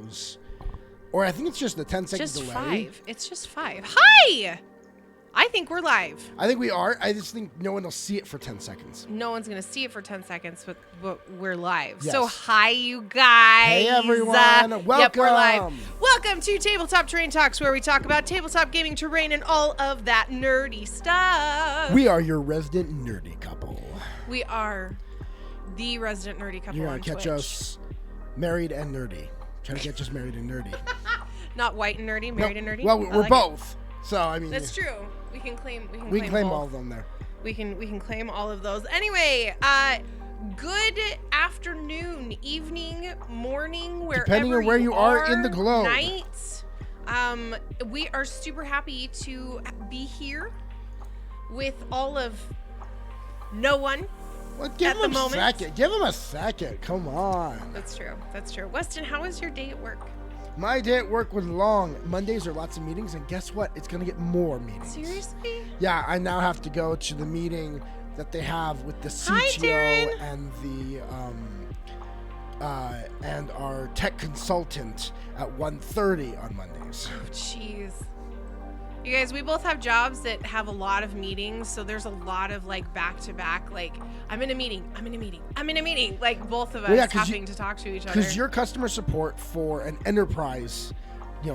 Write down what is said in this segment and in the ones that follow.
news. Or I think it's just the 10-second delay. It's just 5. Hi! I think we're live. I think we are. I just think no one will see it for 10 seconds. No one's going to see it for 10 seconds, but we're live. Yes. So hi, you guys. Hey, everyone. Welcome. Yep, we're live. Welcome to Tabletop Terrain Talks, where we talk about tabletop gaming, terrain, and all of that nerdy stuff. We are your resident nerdy couple. We are the resident nerdy couple. You're on going to catch Twitch. us married and nerdy. Trying to catch us married and nerdy. Not white and nerdy, married and nerdy. Well, we're both. So, I mean. That's true. We can claim both. All of them there. We can claim all of those. Anyway, good afternoon, evening, morning, wherever depending on where you are in the globe. Night. We are super happy to be here with all of no one. Well, give at him the a moment. second. Give him a second. Come on. That's true. Weston, how was your day at work? My day at work was long. Mondays are lots of meetings, and guess what? It's going to get more meetings. Seriously? Yeah, I now have to go to the meeting that they have with the CTO and the and our tech consultant at 1:30 on Mondays. Oh, jeez. You guys, we both have jobs that have a lot of meetings, so there's a lot of like back-to-back, like I'm in a meeting, like both of us having to talk to each other. Because you're customer support for an enterprise,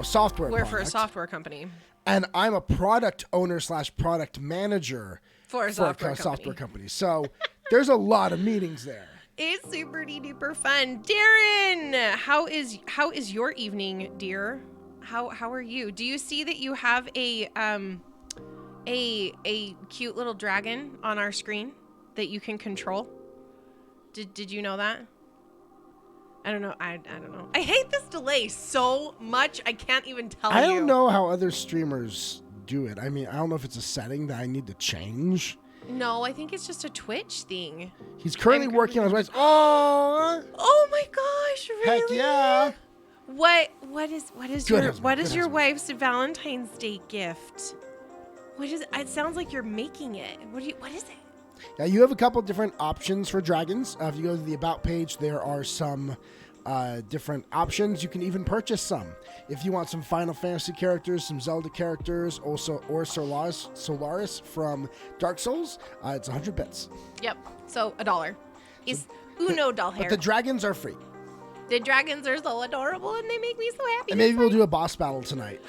software We're product. for a software company. And I'm a product owner / product manager for a software company. So there's a lot of meetings there. It's super duper fun. Darren, how is your evening, dear? How are you? Do you see that you have a cute little dragon on our screen that you can control? Did you know that? I don't know. I don't know. I hate this delay so much. I can't even tell you. I don't know how other streamers do it. I mean, I don't know if it's a setting that I need to change. No, I think it's just a Twitch thing. He's currently working on his rights. Oh my gosh! Really? Heck yeah! What is your wife's Valentine's Day gift? What is it? It sounds like you're making it. What is it? Yeah, you have a couple different options for dragons. If you go to the About page, there are some different options. You can even purchase some. If you want some Final Fantasy characters, some Zelda characters, or Solaris from Dark Souls, it's 100 bits. Yep. So $1 is uno doll hair. But the dragons are free. The dragons are so adorable and they make me so happy. And maybe we'll do a boss battle tonight.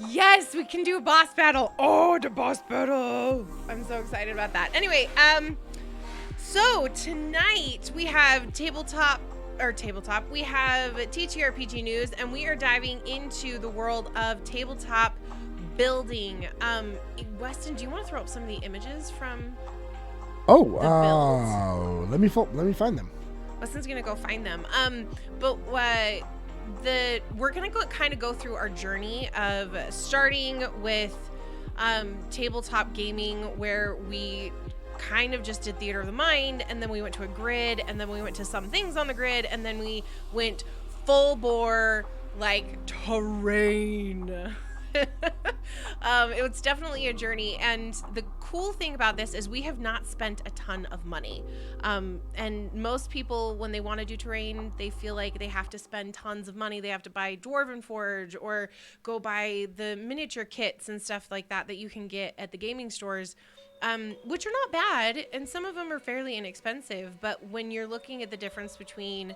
Yes, we can do a boss battle. Oh, the boss battle. I'm so excited about that. Anyway, so tonight we have tabletop. We have TTRPG news, and we are diving into the world of tabletop building. Weston, do you want to throw up some of the images from the builds? Let me find them. Weston's gonna go find them. But we're gonna go through our journey of starting with tabletop gaming, where we kind of just did theater of the mind, and then we went to a grid, and then we went to some things on the grid, and then we went full bore like terrain. It was definitely a journey, and the cool thing about this is we have not spent a ton of money, and most people, when they want to do terrain, they feel like they have to spend tons of money. They have to buy Dwarven Forge or go buy the miniature kits and stuff like that you can get at the gaming stores, which are not bad, and some of them are fairly inexpensive. But when you're looking at the difference between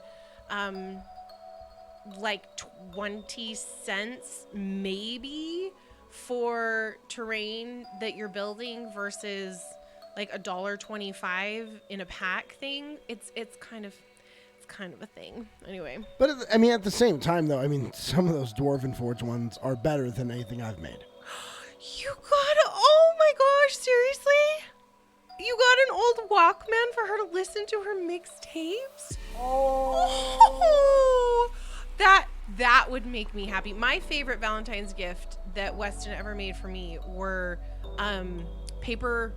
like 20 cents maybe for terrain that you're building versus like $1.25 in a pack thing, it's kind of a thing. Anyway, but I mean, at the same time though, I mean, some of those Dwarven Forge ones are better than anything I've made. Oh my gosh, seriously? You got an old Walkman for her to listen to her mixtapes? Oh, that would make me happy. My favorite Valentine's gift that Weston ever made for me were paper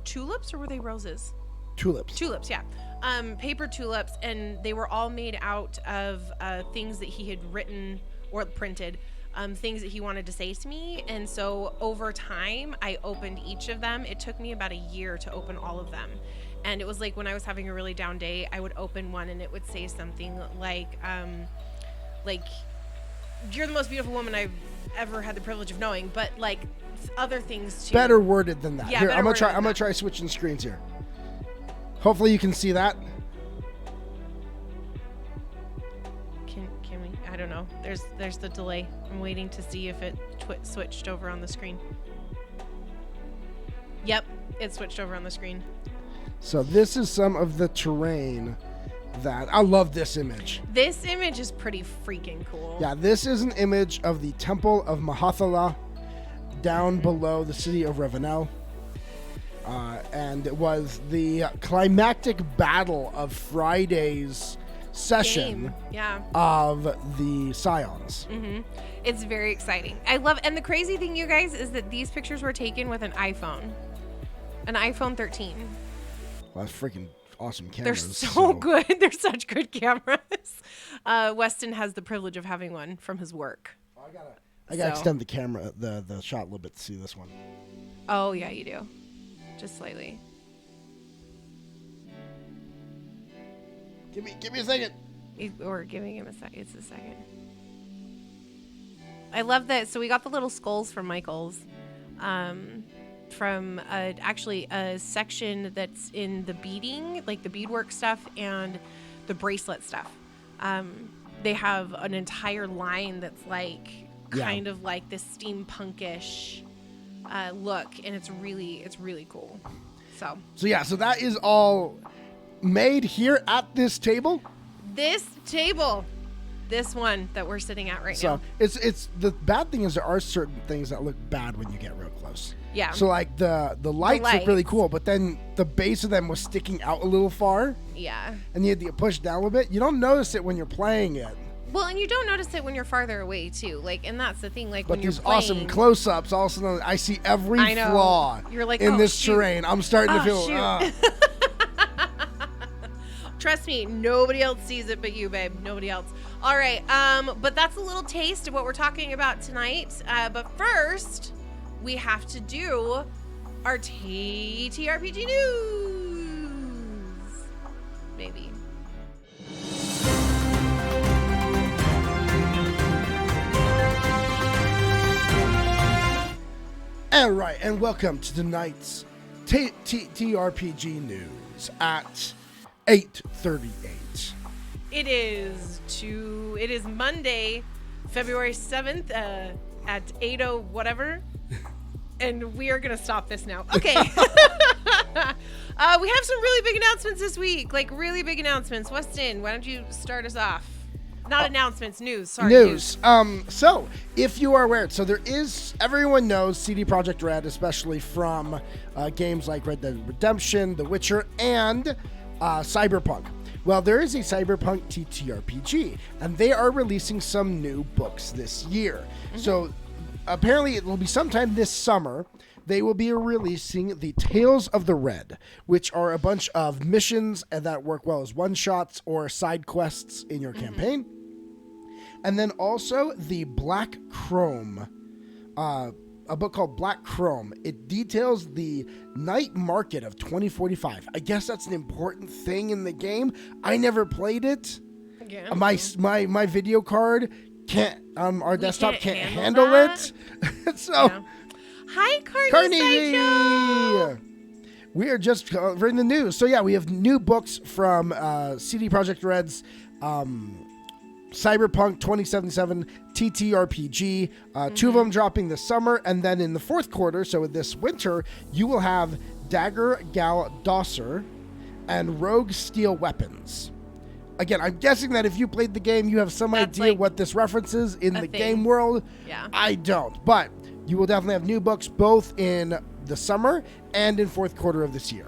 tulips, or were they roses? Tulips, yeah. Paper tulips, and they were all made out of things that he had written or printed. Things that he wanted to say to me. And so over time, I opened each of them. It took me about a year to open all of them. And it was like when I was having a really down day, I would open one and it would say something like you're the most beautiful woman I've ever had the privilege of knowing, but like other things too. Better worded than that. Yeah, Here, better I'm worded than gonna that. try switching screens here. Hopefully you can see that. Can we? I don't know. There's the delay. I'm waiting to see if it switched over on the screen. Yep, it switched over on the screen. So this is some of the terrain that I love. This image. This image is pretty freaking cool. Yeah, this is an image of the Temple of Mahathala down below the city of Revenel. And it was the climactic battle of Friday's session Game. Yeah. of the Scions. It's very exciting. I love, and the crazy thing, you guys, is that these pictures were taken with an iPhone 13. Well, that's freaking awesome They're cameras. so good. They're such good cameras. Weston has the privilege of having one from his work. I gotta extend the camera, the shot a little bit to see this one. Oh yeah, you do. Just slightly. Give me a second. We're giving him a second. It's a second. I love that. So we got the little skulls from Michael's, from actually a section that's in the beading, like the beadwork stuff and the bracelet stuff. They have an entire line that's like kind of like this steampunkish look, and it's really cool. So that is all made here at this table. This table, this one that we're sitting at right now. So it's the bad thing is there are certain things that look bad when you get real close. Yeah. So like the lights look really cool, but then the base of them was sticking out a little far. Yeah. And you had to get pushed down a little bit. You don't notice it when you're playing it. Well, and you don't notice it when you're farther away too. Like, and that's the thing. Like, But when you're these playing, awesome close-ups, all of a sudden I see every I know. flaw You're like, in oh, this shoot. terrain. I'm starting to feel. shoot. Trust me, nobody else sees it but you, babe. Nobody else. All right. But that's a little taste of what we're talking about tonight. But first, we have to do our TTRPG news. Maybe. All right, and welcome to tonight's TTRPG news at 8:38. It is Monday, February 7th at 8:00 whatever. And we are going to stop this now. Okay. We have some really big announcements this week. Like really big announcements. Weston, why don't you start us off? Not announcements, news. Sorry. News. So if you are aware, so there is, everyone knows CD Projekt Red, especially from games like Red Dead Redemption, The Witcher, and Cyberpunk. Well, there is a Cyberpunk TTRPG, and they are releasing some new books this year. Mm-hmm. So apparently it will be sometime this summer. They will be releasing the Tales of the Red, which are a bunch of missions that work well as one-shots or side quests in your campaign. And then also the Black Chrome, a book called Black Chrome. It details the night market of 2045. I guess that's an important thing in the game. I never played it. Again. My video card can't, our desktop can't handle it. So... Yeah. Hi, Carnegie. We are just covering the news. So yeah, we have new books from CD Projekt Red's Cyberpunk 2077 TTRPG. Two of them dropping this summer, and then in the fourth quarter, so this winter, you will have Dagger Gal Dosser and Rogue Steel Weapons. Again, I'm guessing that if you played the game, you have some idea like what this references in the game world. Yeah. I don't, but you will definitely have new books both in the summer and in fourth quarter of this year.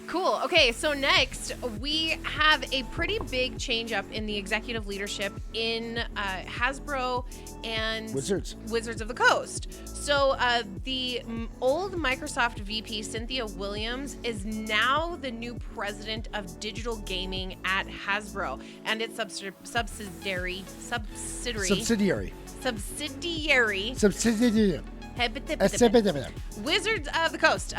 Cool. Okay, so next we have a pretty big change up in the executive leadership in Hasbro and Wizards of the Coast. So the old Microsoft VP Cynthia Williams is now the new president of digital gaming at Hasbro and its subsidiary. Wizards of the Coast.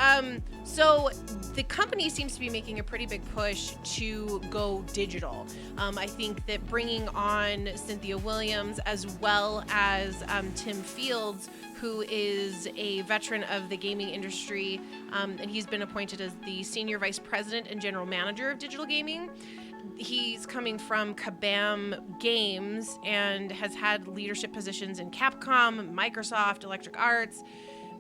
So the company seems to be making a pretty big push to go digital. I think that bringing on Cynthia Williams as well as Tim Fields, who is a veteran of the gaming industry, and he's been appointed as the Senior Vice President and General Manager of Digital Gaming. He's coming from Kabam Games and has had leadership positions in Capcom, Microsoft, Electric Arts.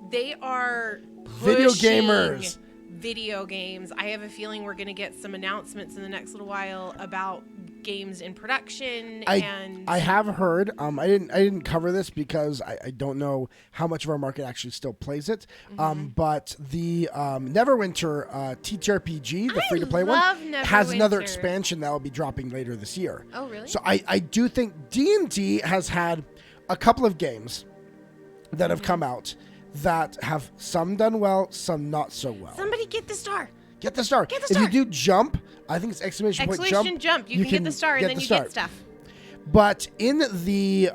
They are pushing video games. I have a feeling we're going to get some announcements in the next little while about games in production. I have heard. I didn't cover this because I don't know how much of our market actually still plays it. But the Neverwinter TTRPG, the free to play one, has another expansion that will be dropping later this year. Oh, really? So I do think D&D has had a couple of games that have come out that have some done well, some not so well. Somebody get the star. Get the star. If you do jump, I think it's exclamation point jump. You can get the star and then you get stuff. But in the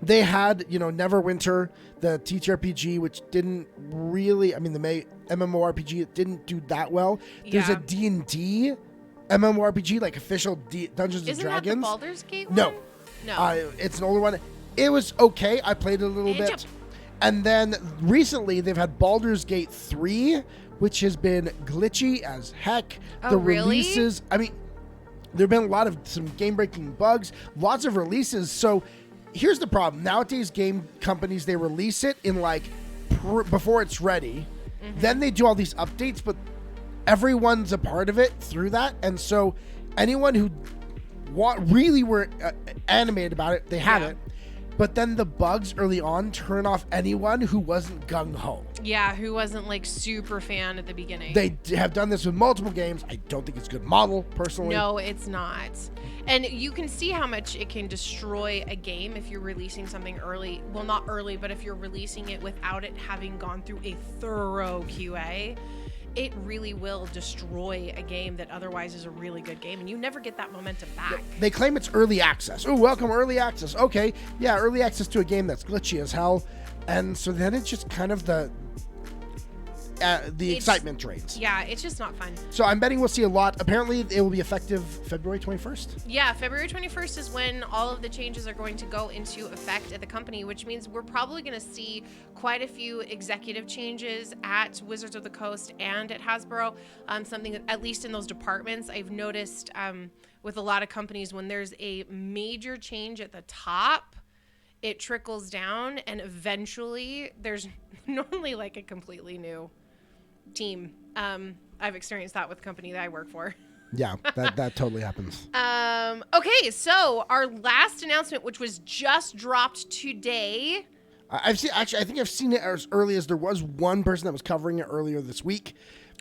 they had, Neverwinter, the TTRPG, which didn't really, the MMORPG, it didn't do that well. There's a D&D MMORPG, like official Dungeons and Dragons. Isn't that the Baldur's Gate one? No. It's an older one. It was okay. I played it a little bit. Jump. And then recently they've had Baldur's Gate 3, which has been glitchy as heck. Oh, Releases, there have been a lot of some game-breaking bugs, lots of releases. So here's the problem. Nowadays, game companies, they release it in before it's ready. Then they do all these updates, but everyone's a part of it through that. And so anyone who really were animated about it, they have it. But then the bugs early on turn off anyone who wasn't gung-ho. Yeah, who wasn't super fan at the beginning. They have done this with multiple games. I don't think it's a good model, personally. No, it's not. And you can see how much it can destroy a game if you're releasing something early. Well, not early, but if you're releasing it without it having gone through a thorough QA. It really will destroy a game that otherwise is a really good game, and you never get that momentum back. They claim it's early access. Oh, welcome early access. Okay, yeah, early access to a game that's glitchy as hell, and so then it's just kind of the excitement drains. Yeah, it's just not fun. So I'm betting we'll see a lot. Apparently, it will be effective February 21st. Yeah, February 21st is when all of the changes are going to go into effect at the company, which means we're probably going to see quite a few executive changes at Wizards of the Coast and at Hasbro. Something that, at least in those departments, I've noticed with a lot of companies, when there's a major change at the top, it trickles down, and eventually there's normally a completely new team. I've experienced that with the company that I work for. Yeah, that totally happens. Okay, so our last announcement, which was just dropped today. I've seen, actually, I think I've seen it as early as there was one person that was covering it earlier this week,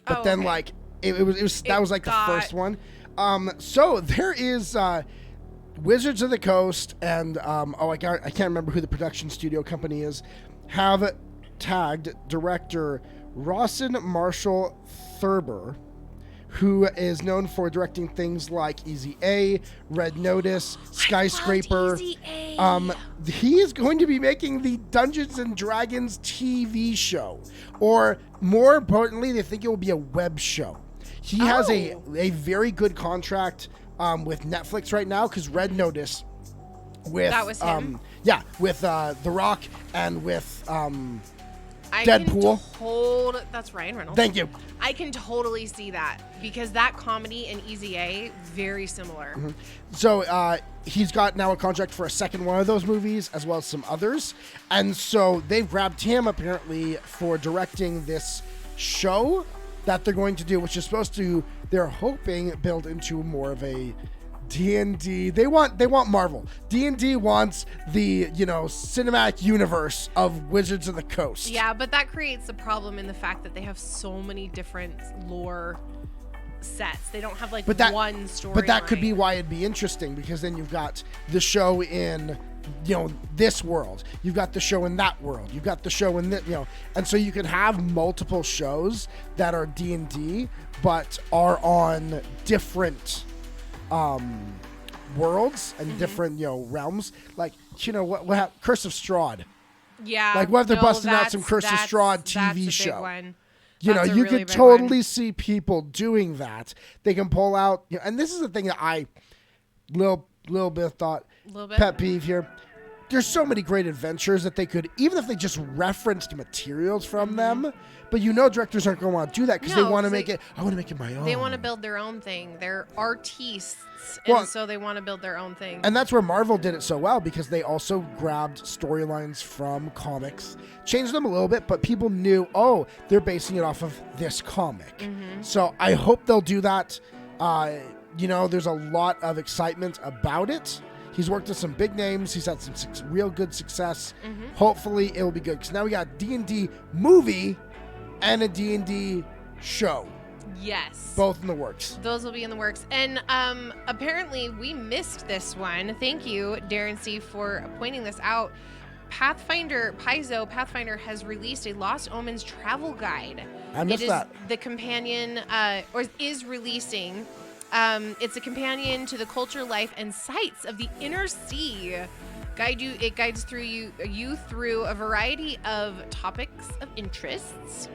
but then it was the first one. So there is Wizards of the Coast and I can't remember who the production studio company is, have tagged director Rawson Marshall Thurber, who is known for directing things like Easy A, Red Notice, Skyscraper. He is going to be making the Dungeons and Dragons TV show, or more importantly, they think it will be a web show. He has a very good contract with Netflix right now, because Red Notice with that was him. With The Rock and with Deadpool. That's Ryan Reynolds. Thank you. I can totally see that, because that comedy and Easy A, very similar. Mm-hmm. So he's got now a contract for a second one of those movies, as well as some others. And so they've grabbed him, apparently, for directing this show that they're going to do, which is supposed to, they're hoping, build into more of a D&D. They want Marvel. D&D wants the, cinematic universe of Wizards of the Coast. Yeah, but that creates a problem in the fact that they have so many different lore sets. They don't have one story. But that could be why it'd be interesting, because then you've got the show in this world. You've got the show in that world. You've got the show in and so you could have multiple shows that are D&D but are on different worlds and different realms. Like what Curse of Strahd Yeah. Like, what if they're busting out some Curse of Straw TV show? You know, you could totally see people doing that. They can pull out, and this is the thing that I, little bit thought, pet peeve here. There's so many great adventures that they could, even if they just referenced materials from them, but directors aren't going to want to do that because they want to make it, I want to make it my own. They want to build their own thing. They're artists, and so they want to build their own thing. And that's where Marvel did it so well, because they also grabbed storylines from comics, changed them a little bit, but people knew, they're basing it off of this comic. So I hope they'll do that. There's a lot of excitement about it. He's worked with some big names. He's had some real good success. Hopefully, it will be good. Because now we got a D&D movie and a D&D show. Yes. Both in the works. Those will be in the works. And apparently, we missed this one. Thank you, Darren C., for pointing this out. Pathfinder has released a Lost Omens travel guide. I missed that. The companion, or is releasing... it's a companion to the culture, life, and sights of the inner sea. It guides through you through a variety of topics of interests.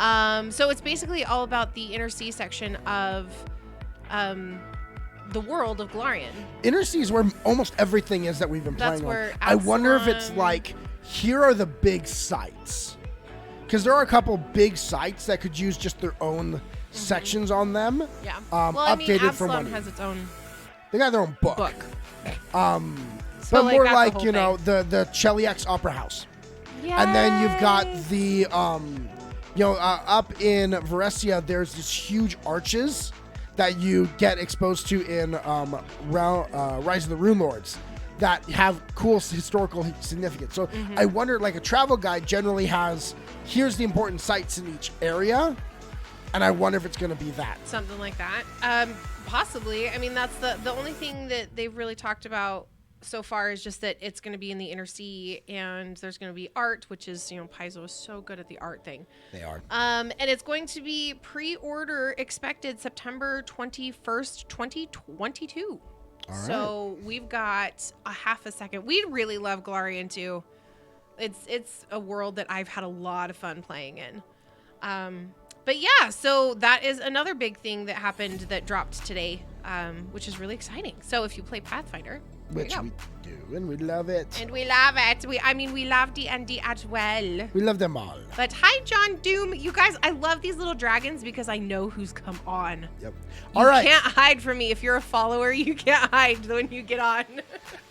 So it's basically all about the inner sea section of the world of Golarion. Inner sea is where almost everything is that we've been playing on. I wonder if it's like, here are the big sites. Because there are a couple big sites that could use just their own sections on them. Yeah. Updated from Absalom has its own. They got their own book. So but more like the Cheliax Opera House. Yeah. And then you've got the up in Varesia, there's this huge arches that you get exposed to in Rise of the Rune Lords that have cool historical significance. So I wonder, like, a travel guide generally has, here's the important sites in each area. And I wonder if it's going to be that. Something like that. Possibly. I mean, that's the only thing that they've really talked about so far is just that it's going to be in the inner sea, and there's going to be art, which is, Paizo is so good at the art thing. They are. And it's going to be pre-order expected September 21st, 2022. All right. So we've got a half a second. We really love Golarion too. It's a world that I've had a lot of fun playing in. But yeah, so that is another big thing that happened that dropped today, which is really exciting. So if you play Pathfinder, which we do, and we love it. And we love it. We love D&D as well. We love them all. But hi, John Doom. You guys, I love these little dragons because I know who's come on. Yep. All right. You can't hide from me. If you're a follower, you can't hide when you get on.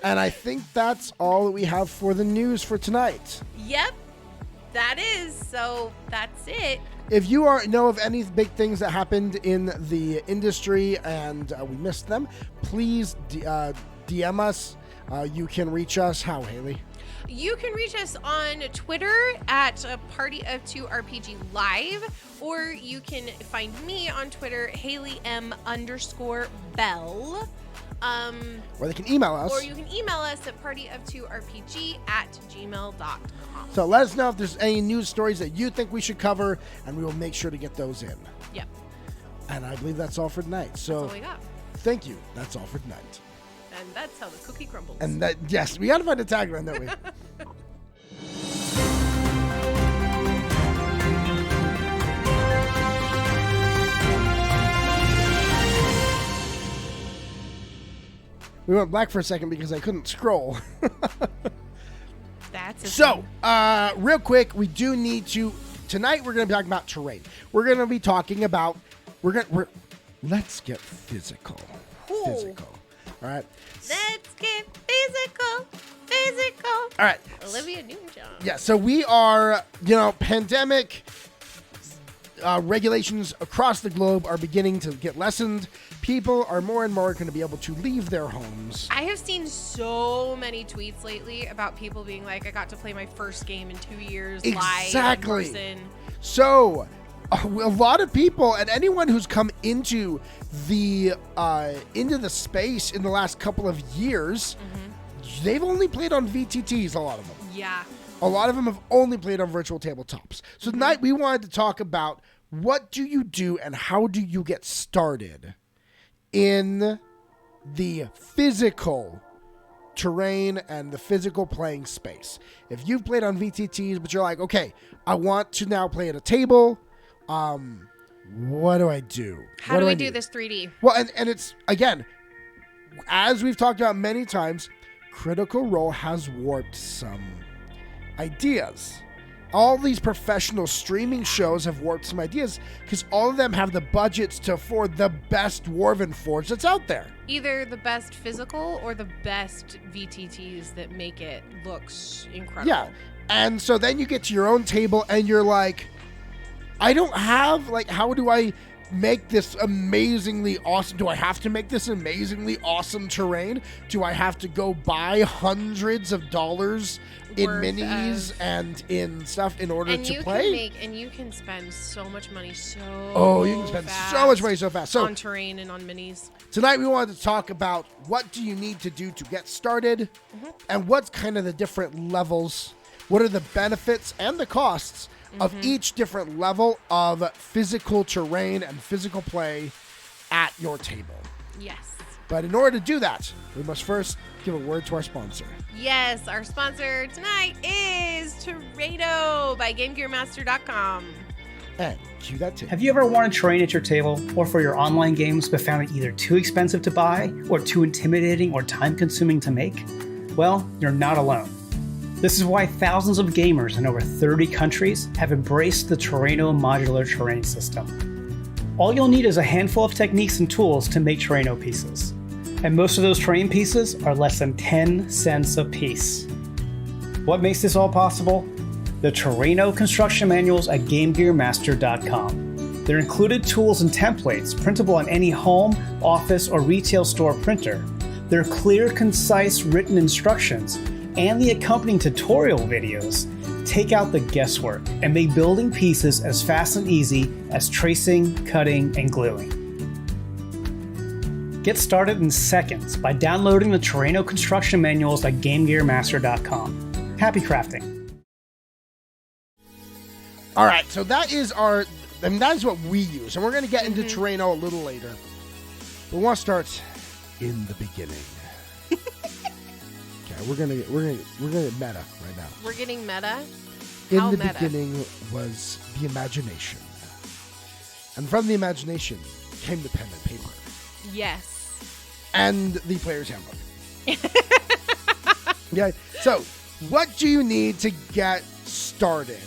And I think that's all that we have for the news for tonight. Yep. That is. So that's it. If you know of any big things that happened in the industry and we missed them, please DM us. You can reach us. How, Hayley? You can reach us on Twitter at PartyOf2RPG Live, or you can find me on Twitter, HayleyM_Bell. Or they can email us. Or you can email us at partyof2rpg@gmail.com. So let us know if there's any news stories that you think we should cover, and we will make sure to get those in. Yep. And I believe that's all for tonight. So that's all we got. Thank you. That's all for tonight. And that's how the cookie crumbles. And that, yes, we got to find a tagline, don't we? We went black for a second because I couldn't scroll. So, real quick, we do need to... Tonight, we're going to be talking about terrain. We're going to be talking about... Let's get physical. Ooh. Physical. All right? Let's get physical. All right. Olivia Newton-John. Yeah, so we are, pandemic... regulations across the globe are beginning to get lessened. People are more and more going to be able to leave their homes. I have seen so many tweets lately about people being like, I got to play my first game in 2 years live in person. So, a lot of people and anyone who's come into the space in the last couple of years, they've only played on VTTs, a lot of them. Yeah. A lot of them have only played on virtual tabletops. So tonight we wanted to talk about what do you do and how do you get started in the physical terrain and the physical playing space. If you've played on VTTs, but you're like, okay, I want to now play at a table, what do I do? How do we do this 3D? Well, and it's, again, as we've talked about many times, Critical Role has warped some ideas. All these professional streaming shows have warped some ideas because all of them have the budgets to afford the best Dwarven Forge that's out there. Either the best physical or the best VTTs that make it looks incredible. Yeah. And so then you get to your own table and you're like, I don't have, like, how do I make this amazingly awesome? Do I have to make this amazingly awesome terrain? Do I have to go buy hundreds of dollars in minis and in stuff in order to play? And you can spend so much money so you can spend so much money so fast. So on terrain and on minis. Tonight we wanted to talk about what do you need to do to get started, and what's kind of the different levels, what are the benefits and the costs of each different level of physical terrain and physical play at your table. Yes. But in order to do that, we must first give a word to our sponsor. Yes, our sponsor tonight is Terraino by GameGearMaster.com. And cue that tape. Have you ever wanted terrain at your table or for your online games but found it either too expensive to buy or too intimidating or time-consuming to make? Well, you're not alone. This is why thousands of gamers in over 30 countries have embraced the Terraino modular terrain system. All you'll need is a handful of techniques and tools to make Terraino pieces. And most of those terrain pieces are less than 10 cents a piece. What makes this all possible? The Terraino construction manuals at GameGearMaster.com. They're included tools and templates printable on any home, office, or retail store printer. They're clear, concise, written instructions and the accompanying tutorial videos take out the guesswork and make building pieces as fast and easy as tracing, cutting, and gluing. Get started in seconds by downloading the Terraino construction manuals at GameGearMaster.com. Happy crafting! All right, so that is that is what we use, and we're going to get into Terraino a little later. But we want to start in the beginning. We're gonna get meta right now. We're getting meta. In the beginning was the imagination, and from the imagination came the pen and paper. Yes. And the player's handbook. Yeah. So, what do you need to get started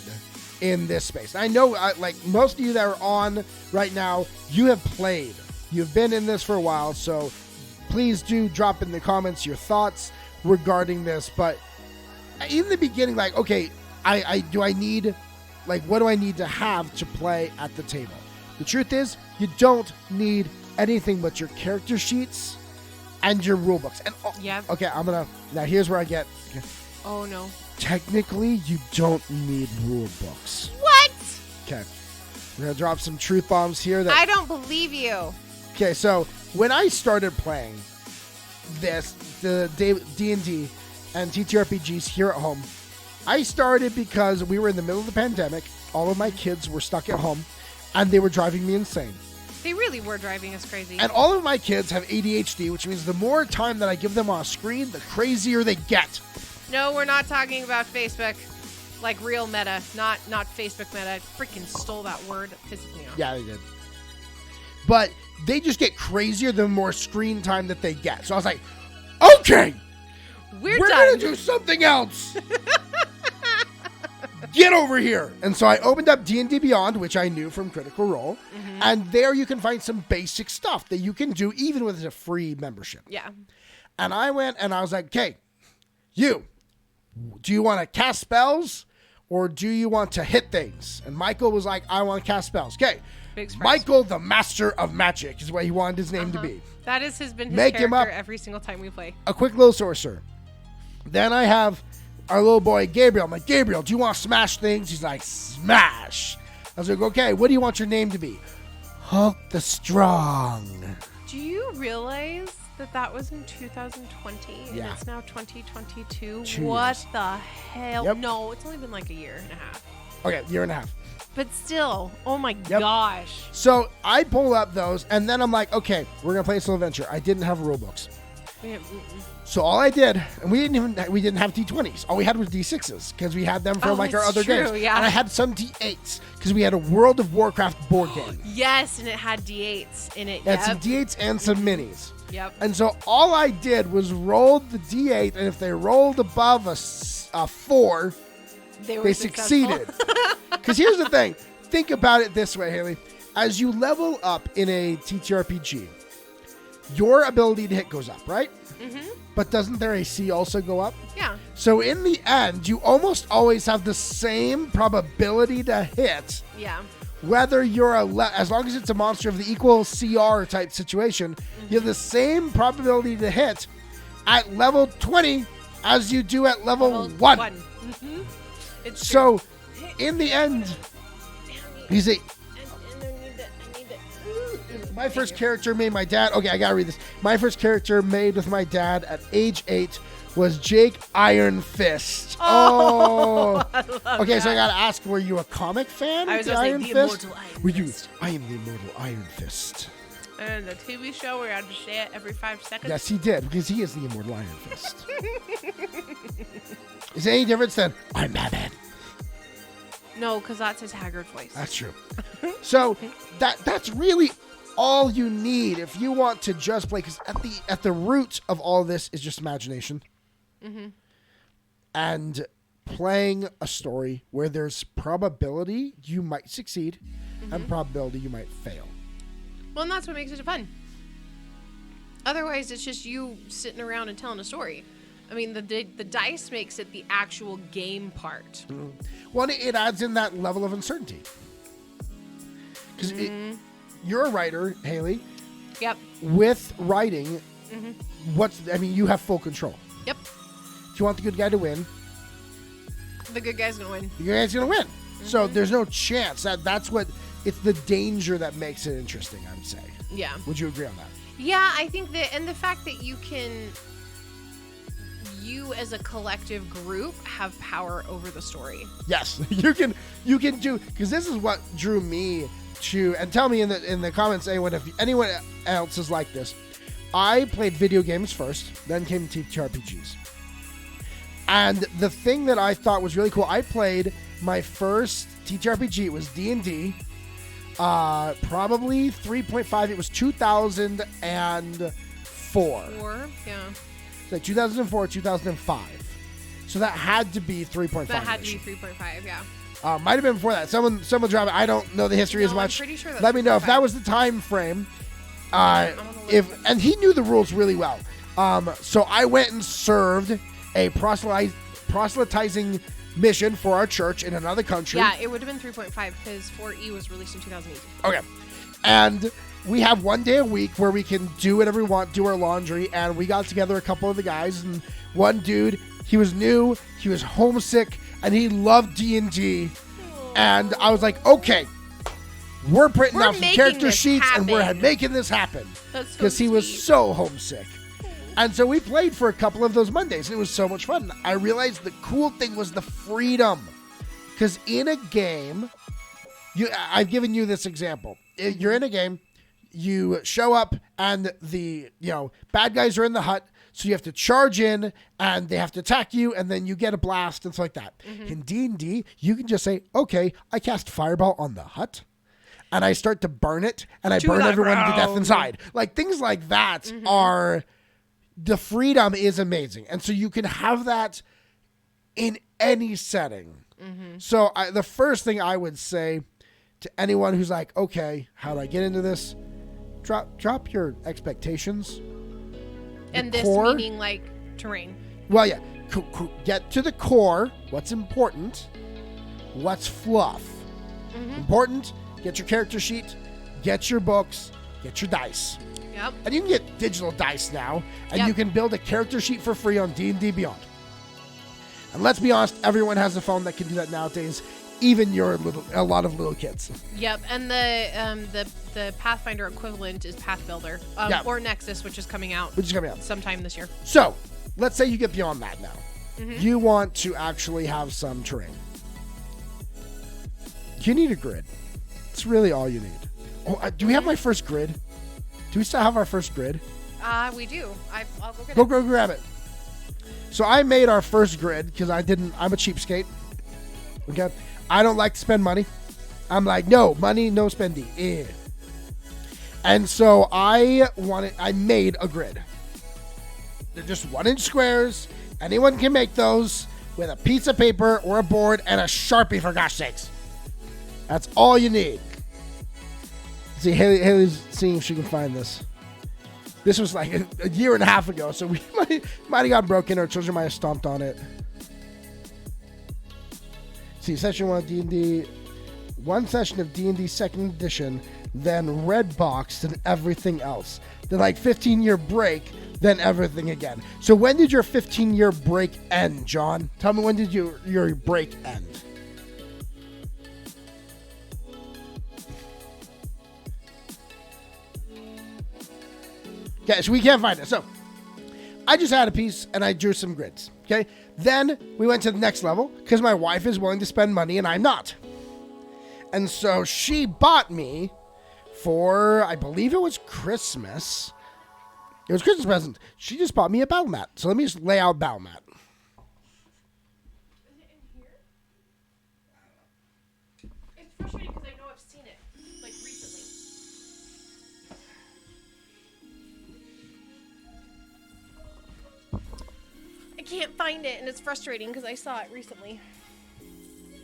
in this space? I know, like most of you that are on right now, you have played. You've been in this for a while, so please do drop in the comments your thoughts regarding this. But in the beginning, like, okay, what do I need to have to play at the table? The truth is, you don't need anything but your character sheets and your rule books. And okay, now here's where I get. Okay. Oh no. Technically, you don't need rule books. What? Okay. We're gonna drop some truth bombs here. I don't believe you. Okay, so when I started playing the D&D and TTRPGs here at home, I started because we were in the middle of the pandemic. All of my kids were stuck at home, and they were driving me insane. They really were driving us crazy. And all of my kids have ADHD, which means the more time that I give them on a screen, the crazier they get. No, we're not talking about Facebook. Like real meta, not Facebook meta. I freaking stole that word. It pisses me off. Yeah, they did. But they just get crazier the more screen time that they get. So I was like, okay, we're going to do something else. Get over here. And so I opened up D&D Beyond, which I knew from Critical Role. And there you can find some basic stuff that you can do even with a free membership. Yeah. And I went and I was like, okay, do you want to cast spells or do you want to hit things? And Michael was like, I want to cast spells. Okay. Michael, the Master of Magic, is what he wanted his name to be. That has been his Make character him up every single time we play. A quick little sorcerer. Then I have our little boy, Gabriel. I'm like, Gabriel, do you want to smash things? He's like, smash. I was like, okay, what do you want your name to be? Hulk the Strong. Do you realize that was in 2020 and it's now 2022? What the hell? Yep. No, it's only been like a year and a half. Okay, year and a half. But still, oh my gosh. So I pull up those, and then I'm like, okay, we're going to play this little adventure. I didn't have rule books. So all I did, and we didn't have D20s. All we had was D6s because we had them from like our other games. Yeah. And I had some D8s because we had a World of Warcraft board game. Yes, and it had D8s in it. It had some D8s and some minis. Yep. And so all I did was roll the D8, and if they rolled above a 4, they succeeded. Because here's the thing. Think about it this way, Hayley. As you level up in a TTRPG, your ability to hit goes up, right? Mm-hmm. But doesn't their AC also go up? Yeah. So in the end, you almost always have the same probability to hit. Yeah. Whether you're as long as it's a monster of the equal CR type situation, you have the same probability to hit at level 20 as you do at level 1. Mm-hmm. It's so in the end, you see, my first character made my dad. Okay, I gotta read this. My first character made with my dad at age 8 was Jake Iron Fist. Oh. Okay, so I gotta ask, were you a comic fan? I was of gonna Iron say the Fist? Immortal Iron Were you? Fist. I am the immortal Iron Fist. And the TV show where I had to say it every 5 seconds. Yes, he did, because he is the immortal Iron Fist. Is there any difference than I'm Batman? No, because that's his haggard voice. That's true. So that's really all you need if you want to just play, because at the root of all this is just imagination. Mm-hmm. And playing a story where there's probability you might succeed and probability you might fail. Well, and that's what makes it fun. Otherwise, it's just you sitting around and telling a story. I mean, the dice makes it the actual game part. Mm-hmm. Well, it adds in that level of uncertainty. Because you're a writer, Hayley. Yep. With writing, you have full control. Yep. If you want the good guy to win, the good guy's gonna win. The good guy's gonna win. So there's no chance. That's what. It's the danger that makes it interesting, I would say. Yeah. Would you agree on that? Yeah, I think that, and the fact that you as a collective group have power over the story. Yes, you can do, because this is what drew me to, and tell me in the comments, if anyone else is like this. I played video games first, then came to TTRPGs. And the thing that I thought was really cool, I played my first TTRPG, it was D&D, probably 3.5, it was 2004. Yeah. So 2004, 2005. So that had to be 3.5. That had to be 3.5, yeah. Might have been before that. Someone drop it. I don't know the history as much. I'm pretty sure that's Let me know if 3.5. that was the time frame. And he knew the rules really well. So I went and served a proselytizing mission for our church in another country. Yeah, it would have been 3.5 because 4E was released in 2018. Okay. And we have one day a week where we can do whatever we want, do our laundry, and we got together a couple of the guys, and one dude, he was new, he was homesick, and he loved D&D. And I was like, okay, we're printing out some character sheets, and we're making this happen. Because he was so homesick. And so we played for a couple of those Mondays, and it was so much fun. I realized the cool thing was the freedom. Because in a game, I've given you this example. You're in a game, you show up, and the bad guys are in the hut, so you have to charge in, and they have to attack you, and then you get a blast, and stuff like that. In D&D, you can just say, okay, I cast Fireball on the hut, and I start to burn it, and I burn everyone to death inside. Like, things like that are... The freedom is amazing. And so you can have that in any setting. So the first thing I would say to anyone who's like, okay, how do I get into this? Drop your expectations. And this meaning like terrain. Well, yeah. Get to the core. What's important? What's fluff? Important, get your character sheet, get your books, get your dice. Yep. And you can get digital dice now, and you can build a character sheet for free on D&D Beyond. And let's be honest, everyone has a phone that can do that nowadays, even a lot of little kids. Yep, and the Pathfinder equivalent is Path Builder, or Nexus, which is coming out sometime this year. So, let's say you get beyond that now. You want to actually have some terrain. You need a grid. It's really all you need. Oh, do we have my first grid? Do we still have our first grid? We do. I'll go get Go it. grab it. So I made our first grid because I'm a cheapskate. Okay? I don't like to spend money. I'm like, no money, no spending. And so I made a grid. They're just 1-inch squares. Anyone can make those with a piece of paper or a board and a Sharpie, for gosh sakes. That's all you need. See, Haley's seeing if she can find this. This was like a year and a half ago, so we might have got broken. Our children might have stomped on it. See, session 1 of D&D. One session of D&D 2nd edition, then red box, then everything else. Then like 15-year break, then everything again. So when did your 15-year break end, John? Tell me, when did your break end? Okay, so we can't find it. So I just had a piece and I drew some grids. Okay, then we went to the next level because my wife is willing to spend money and I'm not. And so she bought me for, I believe it was Christmas. It was Christmas present. She just bought me a battle mat. So let me just lay out battle mat. Is it in here? It's frustrating because I know I've seen it, like, recently. I can't find it, and it's frustrating because I saw it recently.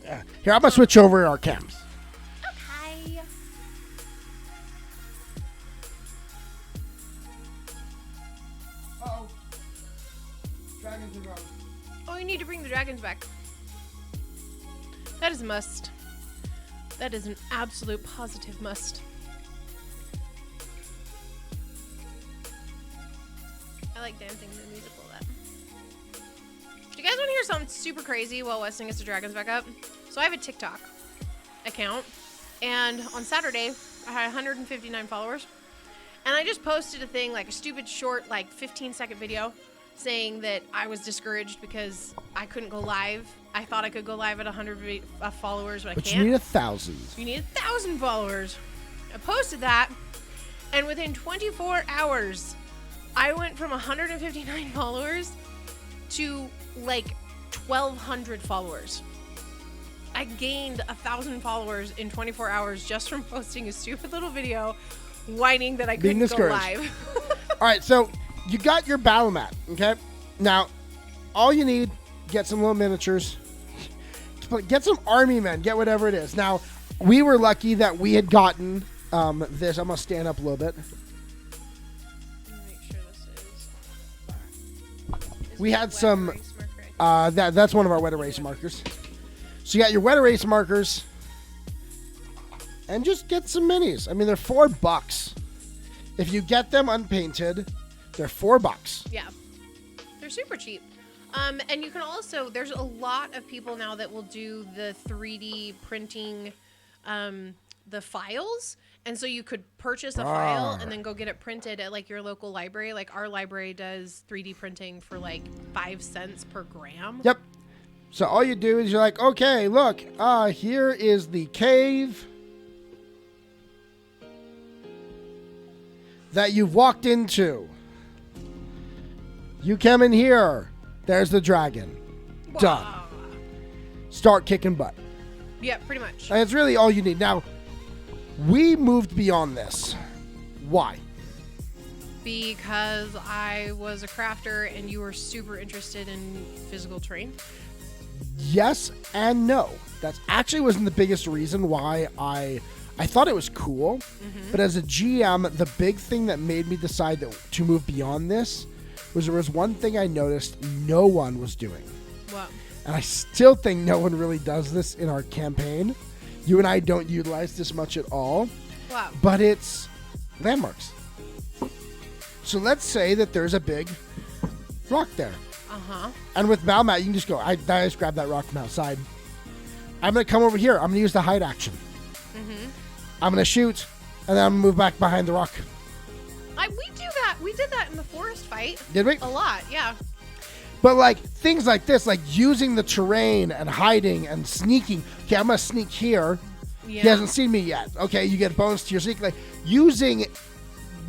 Yeah. Here, I'm going to switch over our cams. Okay. Uh-oh. Dragons are gone. Oh, you need to bring the dragons back. That is a must. That is an absolute positive must. I like dancing to the musical of that. Do you guys want to hear something super crazy while Weston gets the dragons back up? So I have a TikTok account, and on Saturday I had 159 followers, and I just posted a thing, like a stupid short, like 15-second video saying that I was discouraged because I couldn't go live. I thought I could go live at 100 followers, but I can't. But you need 1,000. You need 1,000 followers. I posted that, and within 24 hours, I went from 159 followers to like 1,200 followers. I gained 1,000 followers in 24 hours just from posting a stupid little video whining that I couldn't go live. All right, so you got your battle mat, okay? Now, all you need, get some little miniatures, get some army men, get whatever it is. Now, we were lucky that we had gotten this. I'm going to stand up a little bit. Make sure this is We had some, that's one of our wet erase markers. So you got your wet erase markers, and just get some minis. I mean, they're $4. If you get them unpainted, they're $4. Yeah, they're super cheap. And you can also, there's a lot of people now that will do the 3D printing, the files. And so you could purchase a file and then go get it printed at like your local library. Like our library does 3D printing for like 5 cents per gram. Yep. So all you do is you're like, okay, look, here is the cave that you've walked into. You come in here. There's the dragon. Wow. Done. Start kicking butt. Yeah, pretty much. And it's really all you need. Now, we moved beyond this. Why? Because I was a crafter and you were super interested in physical terrain. Yes and no. That actually wasn't the biggest reason why I thought it was cool. Mm-hmm. But as a GM, the big thing that made me decide to move beyond this was there was one thing I noticed no one was doing. What? And I still think no one really does this in our campaign. You and I don't utilize this much at all. Wow. But it's landmarks. So let's say that there's a big rock there. Uh-huh. And with Valmat, you can just go, I just grab that rock from outside. I'm going to come over here. I'm going to use the hide action. Mm-hmm. I'm going to shoot, and then I'm going to move back behind the rock. We do that. We did that in the forest fight. Did we? A lot, yeah. But like things like this, like using the terrain and hiding and sneaking. Okay, I'm going to sneak here. Yeah. He hasn't seen me yet. Okay, you get bonus to your sneak. Like using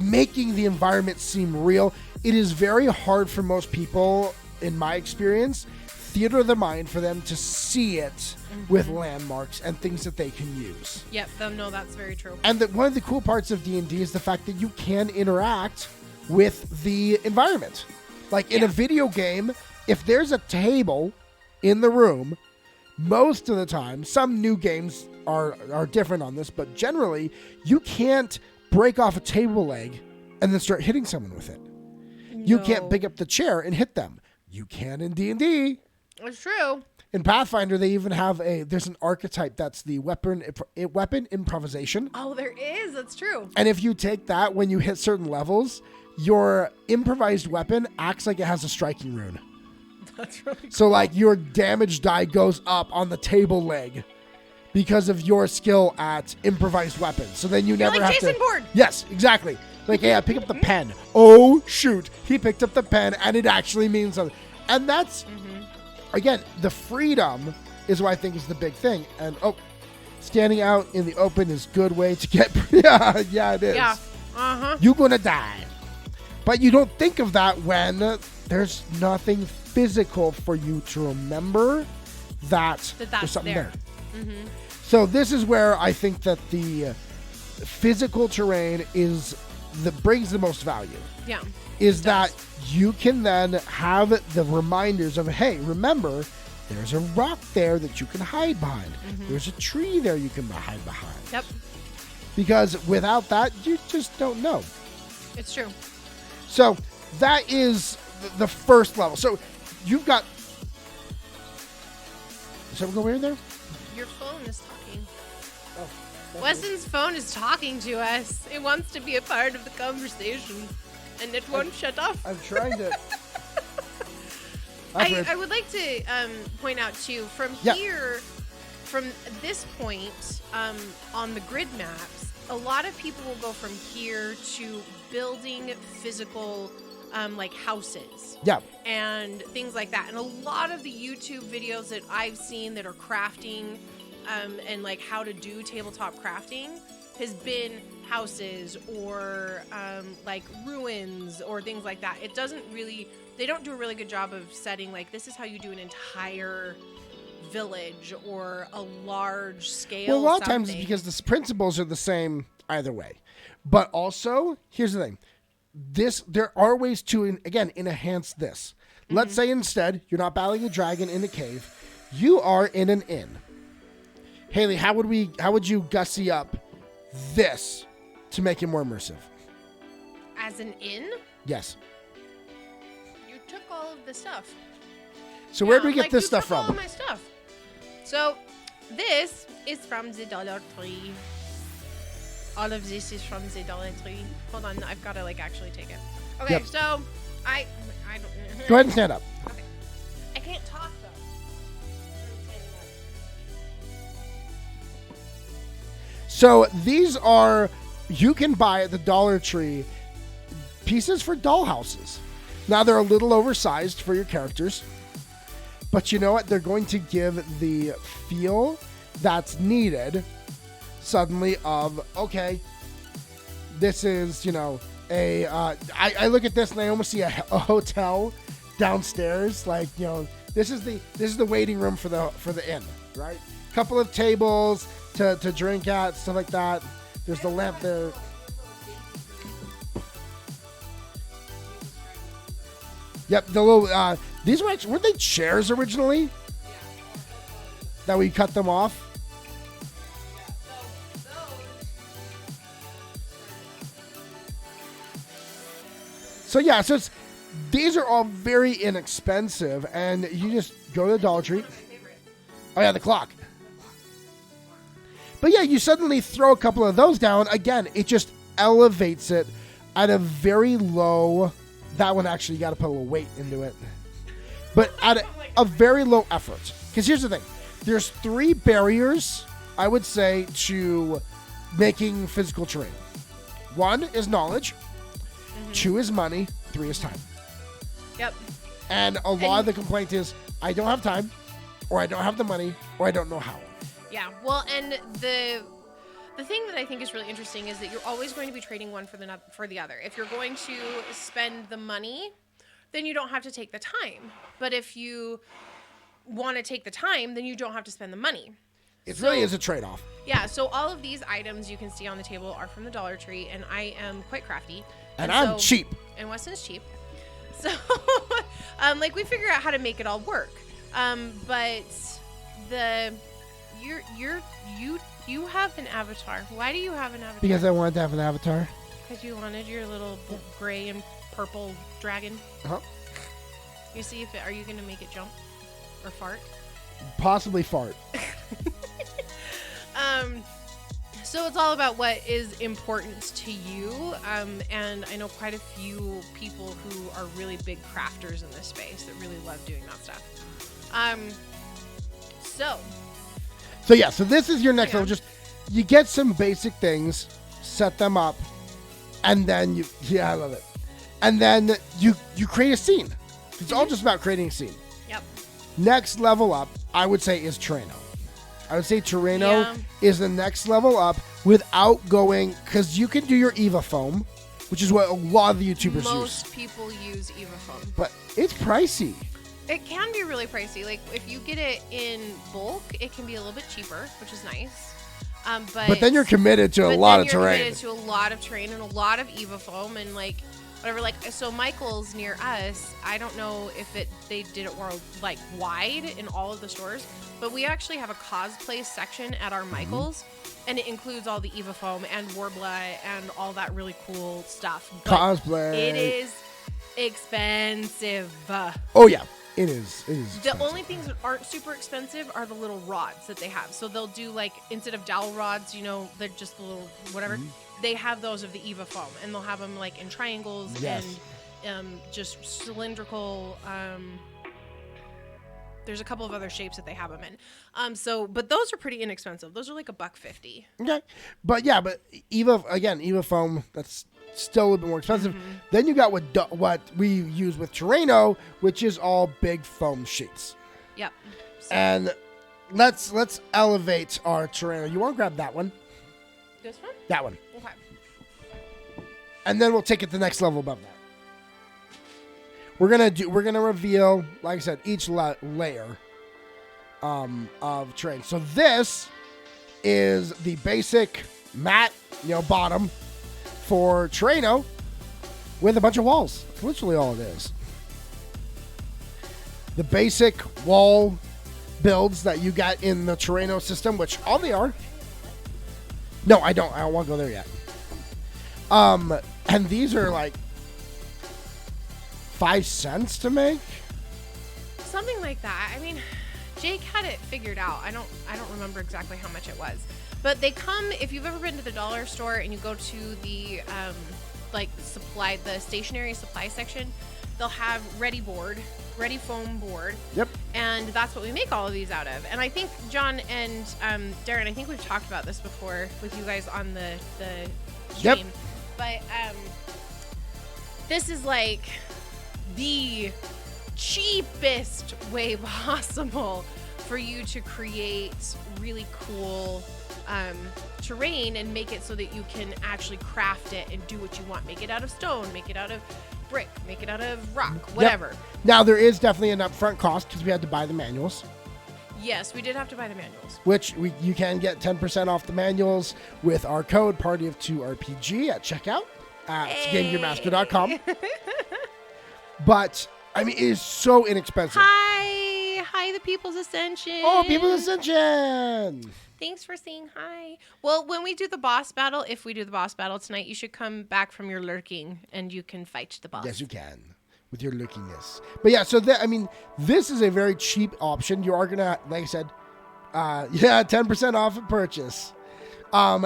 making the environment seem real. It is very hard for most people, in my experience, theater of the mind, for them to see it with landmarks and things that they can use. Yep, no, that's very true. And one of the cool parts of D&D is the fact that you can interact with the environment. Like in a video game, if there's a table in the room, most of the time, some new games are different on this, but generally, you can't break off a table leg and then start hitting someone with it. No. You can't pick up the chair and hit them. You can in D&D. It's true. In Pathfinder, they even have there's an archetype that's the weapon improvisation. Oh, there is. That's true. And if you take that, when you hit certain levels, your improvised weapon acts like it has a striking rune. That's really cool. So, like, your damage die goes up on the table leg because of your skill at improvised weapons. So then you never like have Jason to... Bourne. Yes, exactly. Like, hey, I pick up the pen. Oh, shoot. He picked up the pen, and it actually means something. And that's... Again, the freedom is what I think is the big thing. And, standing out in the open is a good way to get... yeah, it is. Yeah. You're going to die. But you don't think of that when there's nothing physical for you to remember that there's something there. So this is where I think that the physical terrain brings the most value. Yeah. Is that you can then have the reminders of, hey, remember, there's a rock there that you can hide behind. There's a tree there you can hide behind. Yep. Because without that, you just don't know. It's true. So that is the first level. So you've got... Is someone go in there? Your phone is talking. Oh, Weston's phone is talking to us. It wants to be a part of the conversation. And it won't shut off. I'm trying to... I would like to point out, too, from here, from this point on the grid maps, a lot of people will go from here to building physical, like, houses. Yeah. And things like that. And a lot of the YouTube videos that I've seen that are crafting and, like, how to do tabletop crafting has been houses or like ruins or things like that. It doesn't really, they don't do a really good job of setting, like, this is how you do an entire village or a large scale. Well, a lot of times it's because the principles are the same either way. But also, here's the thing. There are ways to, again, enhance this. Let's say instead, you're not battling a dragon in a cave. You are in an inn. Hayley, how would you gussy up this to make it more immersive? As an inn? Yes. You took all of the stuff. So where do we get this stuff from? All of my stuff. So this is from the Dollar Tree. All of this is from the Dollar Tree. Hold on, I've got to, like, actually take it. Okay, Yep. so I don't... Go ahead and stand up. Okay. I can't talk, though. So these are, you can buy at the Dollar Tree pieces for dollhouses. Now they're a little oversized for your characters, but you know what? They're going to give the feel that's needed suddenly of, okay, this is, you know, I look at this and I almost see a hotel downstairs. Like, you know, this is the waiting room for the inn, right? Couple of tables to drink at, stuff like that. There's the lamp there. Yep, the little these weren't they chairs originally? That we cut them off. So yeah, so these are all very inexpensive, and you just go to the Dollar Tree. Oh yeah, the clock. But yeah, you suddenly throw a couple of those down. Again, it just elevates it at a very low... That one actually, you got to put a little weight into it. But at a very low effort. Because here's the thing. There's 3 barriers, I would say, to making physical terrain. 1 is knowledge. 2 is money. 3 is time. Yep. And a lot of the complaint is, I don't have time, or I don't have the money, or I don't know how. Yeah, well, and the thing that I think is really interesting is that you're always going to be trading one for the other. If you're going to spend the money, then you don't have to take the time. But if you want to take the time, then you don't have to spend the money. It really is a trade-off. Yeah, so all of these items you can see on the table are from the Dollar Tree, and I am quite crafty. And I'm cheap. And Weston's cheap. So, we figure out how to make it all work. But you have an avatar. Why do you have an avatar? Because I wanted to have an avatar. Because you wanted your little gray and purple dragon. Uh-huh. You see are you going to make it jump or fart? Possibly fart. So it's all about what is important to you. And I know quite a few people who are really big crafters in this space that really love doing that stuff. So this is your next level. Just you get some basic things, set them up, and then I love it. And then you create a scene. It's all just about creating a scene. Yep. Next level up, I would say, is Terraino. I would say Terraino is the next level up without going, because you can do your Eva foam, which is what a lot of the YouTubers use. Most people use Eva foam. But it's pricey. It can be really pricey. Like, if you get it in bulk, it can be a little bit cheaper, which is nice. But then you're committed to a lot of terrain. Committed to a lot of terrain and a lot of Eva foam and whatever. So Michael's near us. I don't know if they did it more wide in all of the stores, but we actually have a cosplay section at our Michael's, and it includes all the Eva foam and Warbla and all that really cool stuff. But cosplay. It is expensive. Oh yeah. It is expensive. The only things that aren't super expensive are the little rods that they have. So they'll do instead of dowel rods, they're just the little whatever. They have those of the Eva foam, and they'll have them in triangles and just cylindrical. There's a couple of other shapes that they have them in. But those are pretty inexpensive. Those are $1.50. Okay, but Eva foam, that's still a little bit more expensive. Then you got what we use with Terraino, which is all big foam sheets. Yep. And let's elevate our Terraino. You want to grab that one? This one? That one. Okay. And then we'll take it the next level above that. We're gonna reveal, like I said, each layer of terrain. So this is the basic matte, bottom for Terraino with a bunch of walls. That's literally all it is. The basic wall builds that you got in the Terraino system, which all they are. No, I don't want to go there yet. And these are 5 cents to make. Something like that. I mean, Jake had it figured out. I don't remember exactly how much it was. But they come, if you've ever been to the dollar store and you go to the the stationery supply section, they'll have ready foam board. Yep. And that's what we make all of these out of. And I think John and Darren, I think we've talked about this before with you guys on the stream. Yep. But this is the cheapest way possible for you to create really cool terrain and make it so that you can actually craft it and do what you want. Make it out of stone, make it out of brick, make it out of rock, whatever. Yep. Now, there is definitely an upfront cost because we had to buy the manuals. Yes, we did have to buy the manuals. Which you can get 10% off the manuals with our code PARTY-OF2RPG at checkout at GameGearMaster.com. But, I mean, it is so inexpensive. Hi, the People's Ascension. Oh, People's Ascension. Thanks for saying hi. Well, when we do the boss battle, if we do the boss battle tonight, you should come back from your lurking and you can fight the boss. Yes, you can. With your lurkiness. But yeah, so this is a very cheap option. You are going to, like I said, 10% off a purchase.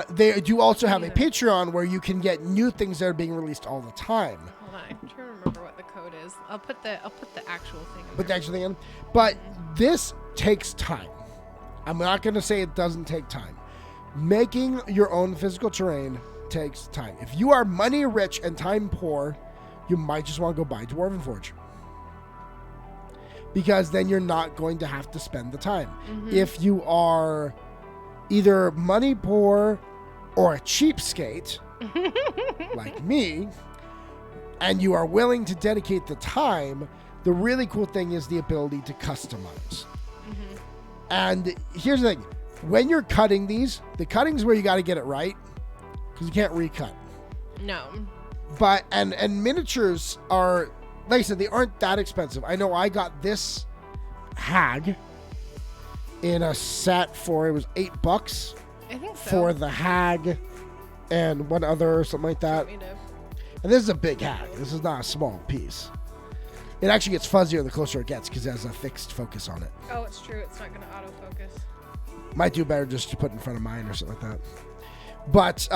They do also have a Patreon where you can get new things that are being released all the time. Hold on, I'm trying to remember what the code is. I'll put the actual thing in. Put the actual thing in. But this takes time. I'm not going to say it doesn't take time. Making your own physical terrain takes time. If you are money rich and time poor, you might just want to go buy Dwarven Forge. Because then you're not going to have to spend the time. If you are either money poor or a cheapskate like me, and you are willing to dedicate the time, the really cool thing is the ability to customize. And here's the thing. When you're cutting these, the cutting's where you got to get it right, because you can't recut. No. But, and miniatures are, like I said, they aren't that expensive. I know I got this hag in a set for, it was $8 I think so. for the hag and one other, something like that. And this is a big hag. This is not a small piece. It actually gets fuzzier the closer it gets because it has a fixed focus on it. Oh, it's true. It's not going to autofocus. Might do better just to put in front of mine or something like that. But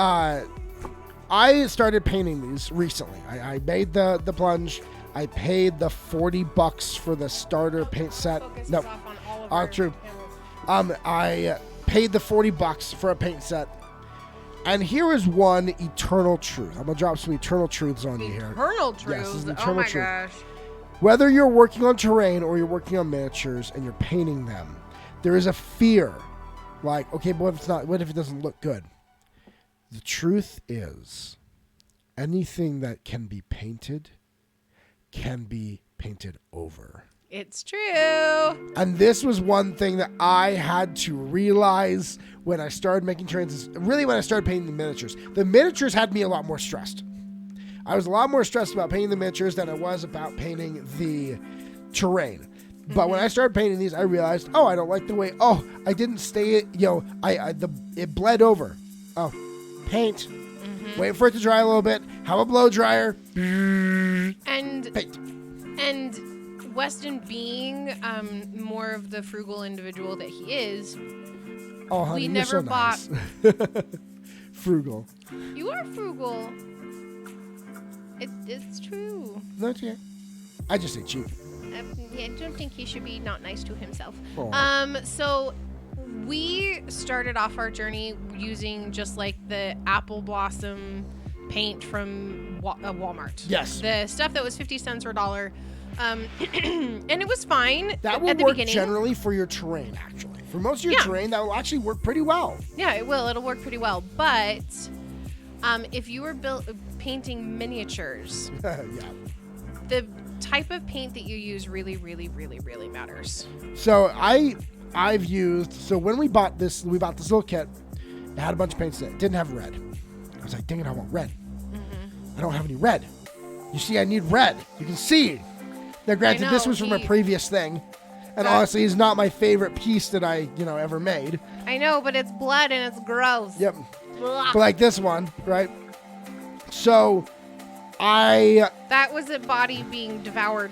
I started painting these recently. I made the plunge. I paid the $40 for the starter paint set. No, true. I paid the $40 for a paint set. And here is one eternal truth. I'm gonna drop some eternal truths on you here. Eternal truths. Yes, this is an Oh eternal my truth. gosh. Whether you're working on terrain or you're working on miniatures and you're painting them, there is a fear. Like, okay, but what if it doesn't look good? The truth is, anything that can be painted can be painted over. It's true. And this was one thing that I had to realize when I started making terrains. Really, when I started painting the miniatures. The miniatures had me a lot more stressed. I was a lot more stressed about painting the miniatures than I was about painting the terrain. But when I started painting these, I realized, I don't like the way. I didn't stay it. It bled over. Paint. Wait for it to dry a little bit. Have a blow dryer. And paint. And Weston being more of the frugal individual that he is, oh, honey, we you're never so bought. Nice. Frugal. You are frugal. It's true. No, it's okay. I just say cheap. I don't think he should be not nice to himself. Oh. So we started off our journey using just like the apple blossom paint from Walmart. Yes. The stuff that was 50 cents or $1. And it was fine. That will at the work beginning. Generally for your terrain, actually. For most of your terrain, that will actually work pretty well. Yeah, it will. It'll work pretty well. But if you were painting miniatures, Yeah. the type of paint that you use really, really, really, really matters. So I've used, so when we bought this little kit, it had a bunch of paints in it. It didn't have red. I was like, dang it, I want red. I don't have any red. You see, I need red. You can see. Now, granted, this was from a previous thing. And honestly, it's not my favorite piece that I, ever made. I know, but it's blood and it's gross. Yep. But like this one, right? So, that was a body being devoured.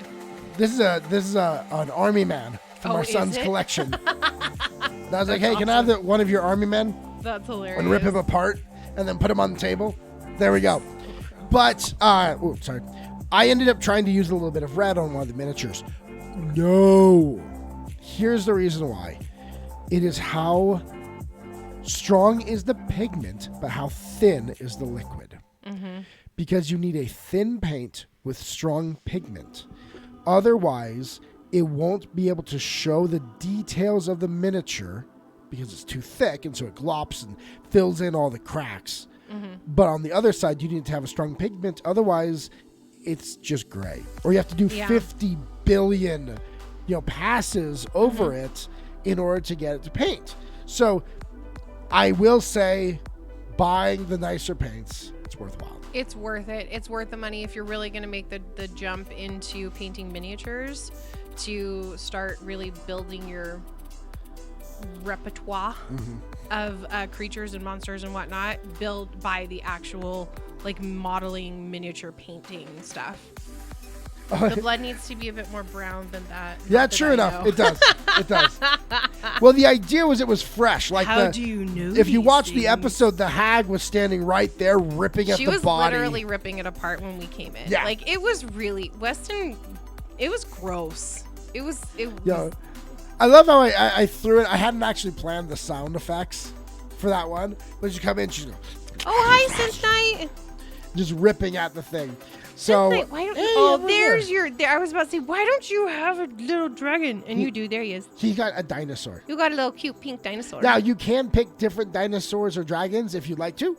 This is an army man from our son's collection. I was like, hey, can I have one of your army men? That's hilarious. And rip him apart and then put him on the table. There we go. But, sorry. I ended up trying to use a little bit of red on one of the miniatures. No. Here's the reason why. It is how strong is the pigment, but how thin is the liquid. Because you need a thin paint with strong pigment. Otherwise, it won't be able to show the details of the miniature because it's too thick, and so it glops and fills in all the cracks. But on the other side, you need to have a strong pigment. Otherwise, it's just gray. Or you have to do 50 billion, passes over it in order to get it to paint. So I will say buying the nicer paints, it's worthwhile. It's worth it. It's worth the money if you're really going to make the jump into painting miniatures to start really building your repertoire of creatures and monsters and whatnot. Build by the actual modeling miniature painting stuff. The blood needs to be a bit more brown than that. Yeah, sure enough. It does. It does. Well, the idea was it was fresh. How do you know? If you watch the episode, the hag was standing right there ripping at the body. She was literally ripping it apart when we came in. Yeah. It was really, Weston, it was gross. It was. I love how I threw it. I hadn't actually planned the sound effects for that one. But you come in, she's going, oh, hi, Since Night. just ripping at the thing. So, Like, why don't hey, you? Oh, over there's there. your. There, I was about to say, why don't you have a little dragon? And you do. There he is. He got a dinosaur. You got a little cute pink dinosaur. Now, you can pick different dinosaurs or dragons if you'd like to.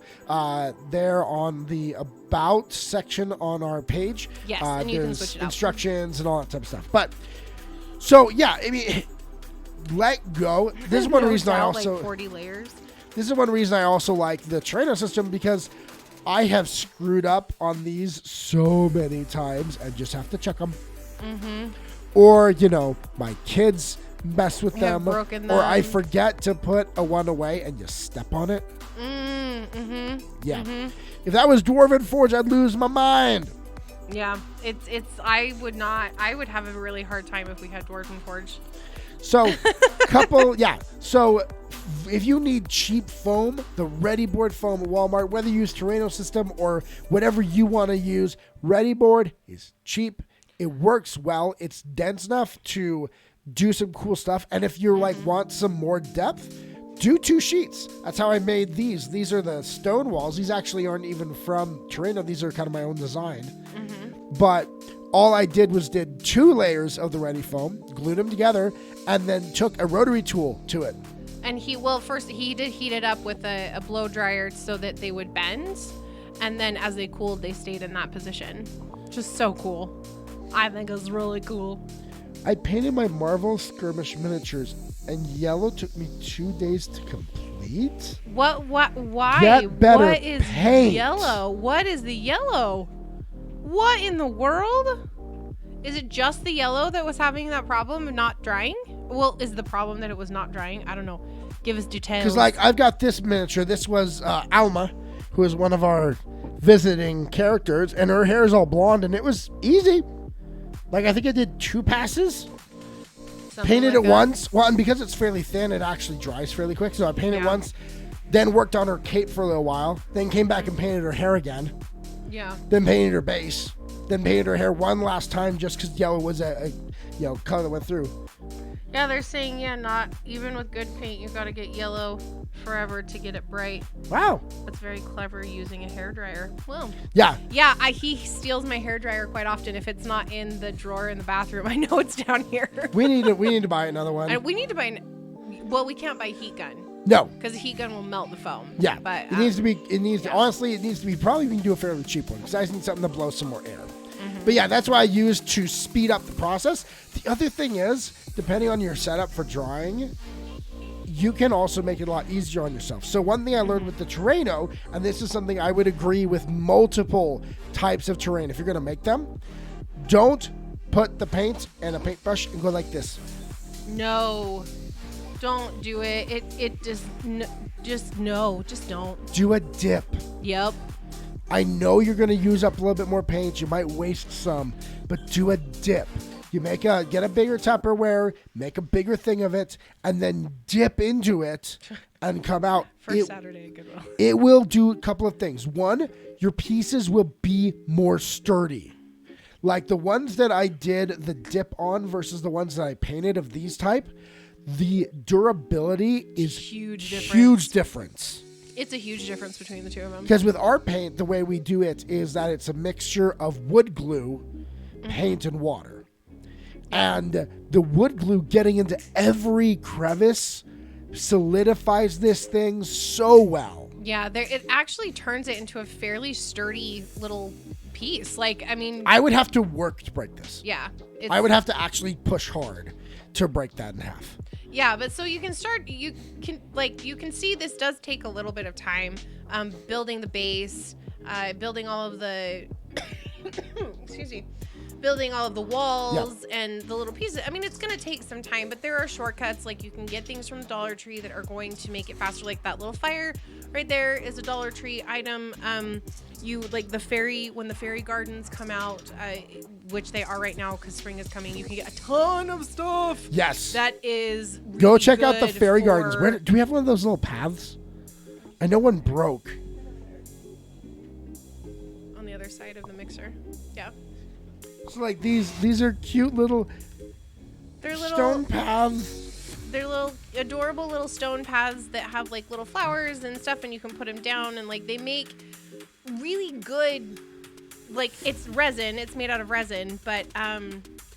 They're on the About section on our page. Yes, and you can there's switch it out. instructions and all that type of stuff. But, so, yeah, I mean, let go. This is one reason I also... Like 40 layers. This is one reason I also like the Terraino system, because I have screwed up on these so many times and just have to check them. Mm-hmm. Or, my kids mess with them, broken or I them. forget to put a one away and just step on it. Mm-hmm. Yeah. Mm-hmm. If that was Dwarven Forge, I'd lose my mind. Yeah, I would have a really hard time if we had Dwarven Forge. So, So, if you need cheap foam, the Ready Board foam at Walmart, whether you use Terraino system or whatever you want to use, Ready Board is cheap. It works well. It's dense enough to do some cool stuff. And if you want some more depth, do 2 sheets. That's how I made these. These are the stone walls. These actually aren't even from Terraino. These are kind of my own design. Mm-hmm. But all I did was did 2 layers of the Ready foam, glued them together, and then took a rotary tool to it. And first he did heat it up with a blow dryer so that they would bend. And then as they cooled, they stayed in that position. Just so cool. I think it's really cool. I painted my Marvel Skirmish miniatures, and yellow took me 2 days to complete. Why? Get better What is paint. yellow? What is the yellow? What in the world? Is it just the yellow that was having that problem of not drying? Well, is the problem that it was not drying? I don't know. Give us details. Because, I've got this miniature. This was Alma, who is one of our visiting characters, and her hair is all blonde, and it was easy. I think I did 2 passes. Painted it once. Well, and because it's fairly thin, it actually dries fairly quick. So I painted once, then worked on her cape for a little while, then came back and painted her hair again. Yeah. Then painted her base. Then painted her hair one last time just because yellow was a color that went through. Yeah, they're saying, not even with good paint, you gotta get yellow forever to get it bright. Wow. That's very clever using a hairdryer. Well. Yeah. Yeah, he steals my hairdryer quite often. If it's not in the drawer in the bathroom, I know it's down here. We need to buy another one. And we need to buy. Well, we can't buy heat gun. No. Because the heat gun will melt the foam. Yeah. But it needs to be. Honestly, it needs to be. Probably we can do a fairly cheap one because I just need something to blow some more air. Mm-hmm. But yeah, that's what I use to speed up the process. The other thing is, depending on your setup for drawing, you can also make it a lot easier on yourself. So one thing I learned with the Terraino, and this is something I would agree with multiple types of terrain, if you're going to make them, don't put the paint and a paintbrush and go like this. No. Don't do it. It just don't. Do a dip. Yep. I know you're going to use up a little bit more paint. You might waste some, but do a dip. You get a bigger Tupperware, make a bigger thing of it, and then dip into it and come out. Saturday, Goodwill. It will do a couple of things. One, your pieces will be more sturdy. Like the ones that I did the dip on versus the ones that I painted of these type, the durability is huge difference. It's a huge difference between the two of them. Because with our paint, the way we do it is that it's a mixture of wood glue, paint, and water. And the wood glue getting into every crevice solidifies this thing so well. Yeah, it actually turns it into a fairly sturdy little piece. I would have to work to break this. Yeah. I would have to actually push hard to break that in half. Yeah, but so you can start, you can see this does take a little bit of time, building the base, building all of the, excuse me, building all of the walls and the little pieces. I mean, it's going to take some time, but there are shortcuts. You can get things from the Dollar Tree that are going to make it faster. Like that little fire right there is a Dollar Tree item. When the fairy gardens come out, which they are right now because spring is coming, you can get a ton of stuff. Yes. That is really Go check out the good fairy for- gardens. Do we have one of those little paths? I know one broke. On the other side of the mixer. Yeah. So these are cute little They're little stone paths. They're little adorable little stone paths that have little flowers and stuff, and you can put them down, and they make really good like it's resin. It's made out of resin, but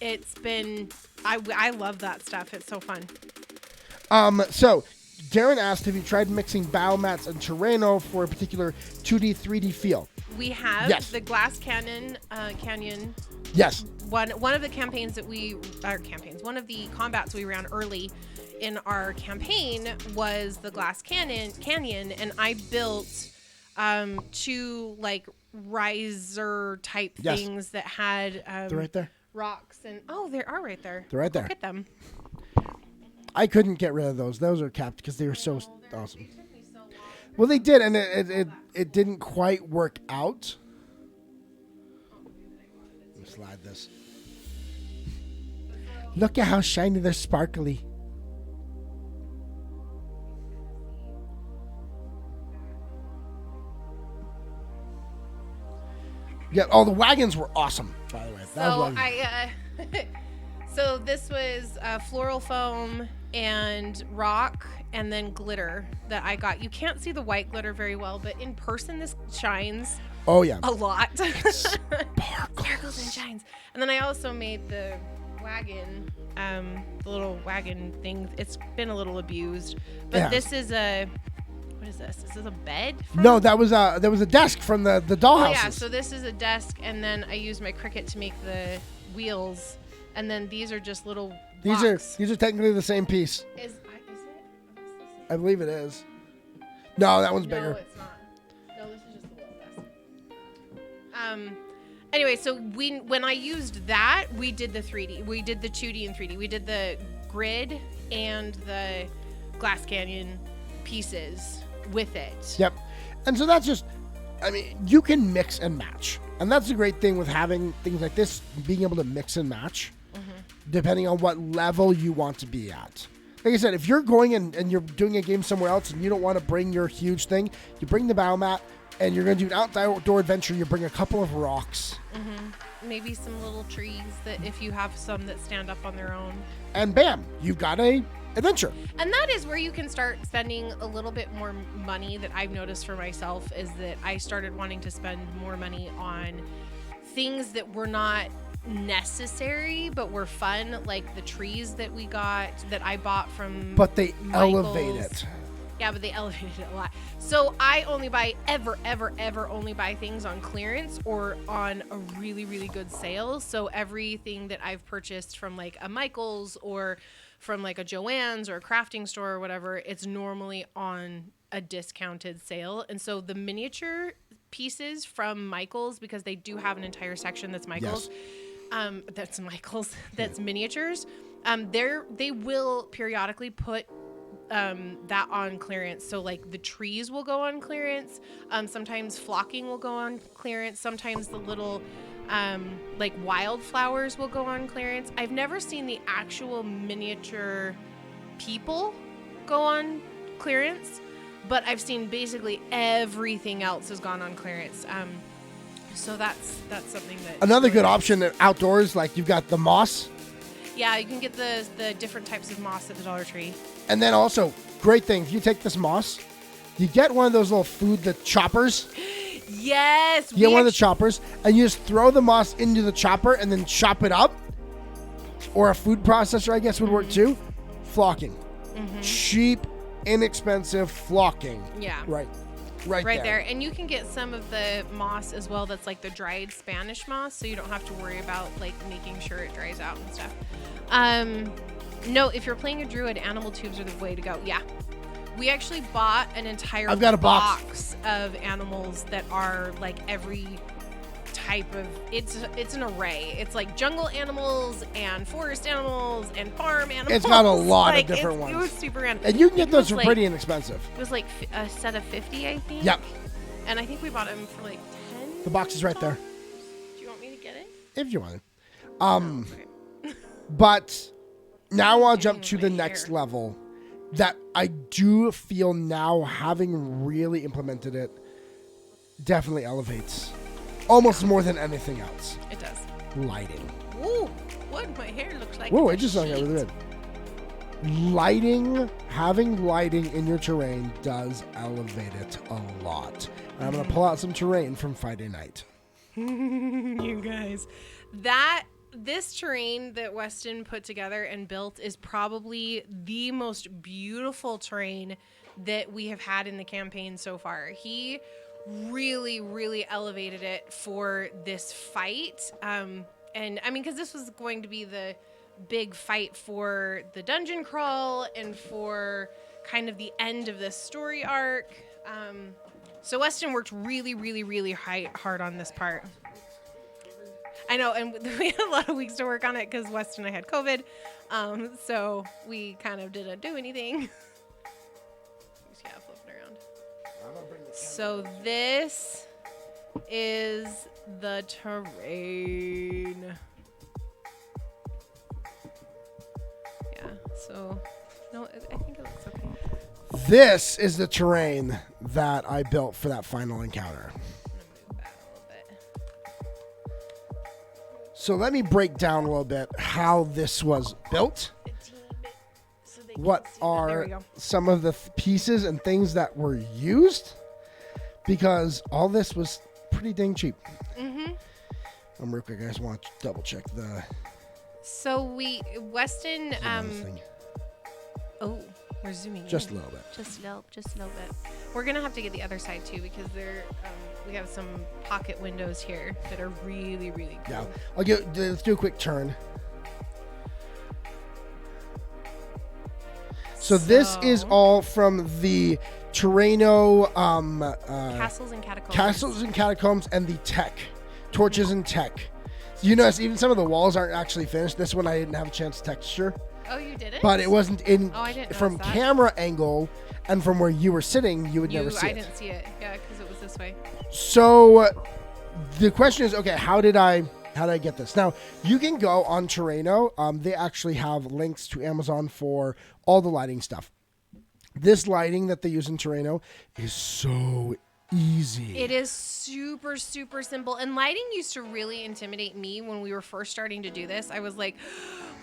it's been I love that stuff. It's so fun. So Darren asked, have you tried mixing biomats and Terraino for a particular 2D, 3D feel? We have the Glass Canyon. Yes. One of the campaigns that one of the combats we ran early in our campaign was the Glass Canyon, and I built 2 like riser type things that had they're right there. Rocks and they are right there. They're right there. Look at them. I couldn't get rid of those. Those are capped because they were so awesome. Well, they did, and it didn't quite work out. Let me slide this. Look at how shiny they're sparkly. Yeah. Oh, the wagons were awesome, by the way. So this was floral foam and rock and then glitter that I got. You can't see the white glitter very well, but in person this shines. Oh yeah. A lot. Sparkles and shines. And then I also made the wagon, the little wagon thing. It's been a little abused, but this is what is this? Is this a bed? No, there was a desk from the dollhouse. Oh yeah, so this is a desk, and then I used my Cricut to make the wheels, and then these are just little blocks. These are technically the same piece. Is it? I believe it is. No, that one's bigger. No, it's not. No, this is just a little desk. Anyway, so when I used that, we did the 3D. We did the 2D and 3D. We did the grid and the Glass Canyon pieces with it. Yep. And so that's just, I mean, you can mix and match. And that's the great thing with having things like this, being able to mix and match, depending on what level you want to be at. Like I said, if you're going and you're doing a game somewhere else and you don't want to bring your huge thing, you bring the biomat, and you're going to do an outdoor adventure, you bring a couple of rocks. Maybe some little trees that if you have some that stand up on their own. And bam, you've got a adventure. And that is where you can start spending a little bit more money. That I've noticed for myself is that I started wanting to spend more money on things that were not necessary but were fun, like the trees that we got that I bought from But Michael's. elevate it. Yeah, but they elevated it a lot. So I only buy ever only buy things on clearance or on a really, really good sale. So everything that I've purchased from like a Michael's or from like a Joann's or a crafting store or whatever, it's normally on a discounted sale. And so the miniature pieces from Michael's, because they do have an entire section that's Michael's, that's miniatures. They will periodically put that on clearance. So like the trees will go on clearance. Sometimes flocking will go on clearance. Sometimes the little like wildflowers will go on clearance. I've never seen the actual miniature people go on clearance, but I've seen basically everything else has gone on clearance. So that's something that another good option outdoors, like you've got the moss. Yeah, you can get the different types of moss at the Dollar Tree. And then also, great thing, if you take this moss, you get one of those little the choppers. Yes. You get one of the choppers, and you just throw the moss into the chopper and then chop it up. Or a food processor, I guess, would work too. Flocking. Cheap, inexpensive flocking. Yeah. Right there. And you can get some of the moss as well that's like the dried Spanish moss, so you don't have to worry about like making sure it dries out and stuff. No, if you're playing a druid, animal tubes are the way to go. Yeah. We actually bought an entire I've got a box of animals that are like every type of it's an array. It's like jungle animals and forest animals and farm animals. It's got a lot of different ones. It was super random. And you can get those for pretty inexpensive. It was like a set of 50, I think. Yep. And I think we bought them for like 10. The box is right there. Do you want me to get it? If you want. Okay. But now I'll jump to the next level that I do feel now, having really implemented it, definitely elevates almost more than anything else. It does. Lighting. Ooh, what? My hair looks like. Whoa, it just got really good. Lighting, having lighting in your terrain does elevate it a lot. And I'm going to pull out some terrain from Friday night. You guys, this terrain that Weston put together and built is probably the most beautiful terrain that we have had in the campaign so far. He really, really elevated it for this fight. And I mean, because this was going to be the big fight for the dungeon crawl and for kind of the end of this story arc. So Weston worked really, really, really hard on this part. I know, and we had a lot of weeks to work on it because Weston and I had COVID. So we kind of didn't do anything. Yeah, flipping around. So this is the terrain. Yeah, so no, I think it looks okay. This is the terrain that I built for that final encounter. I'm gonna move that a little bit. So let me break down a little bit how this was built. What are some of the pieces and things that were used? Because all this was pretty dang cheap. Mm-hmm. I'm real quick. I just want to double check the. So Weston. Oh, we're zooming. Just in. a little bit. Just a little bit. We're gonna have to get the other side too because we have some pocket windows here that are really, really cool. Yeah, let's do a quick turn. So this is all from the Terraino Castles and Catacombs. Castles and Catacombs and the tech. Torches and tech. You notice even some of the walls aren't actually finished. This one I didn't have a chance to texture. Oh, you didn't? But it wasn't in I didn't from notice that. camera angle and from where you were sitting, you would never see it. I didn't see it. Yeah, because it was this way. So the question is, okay, how did I get this? Now, you can go on Terraino. They actually have links to Amazon for all the lighting stuff. This lighting that they use in Terraino is so easy. It is super, super simple. And lighting used to really intimidate me when we were first starting to do this. I was like,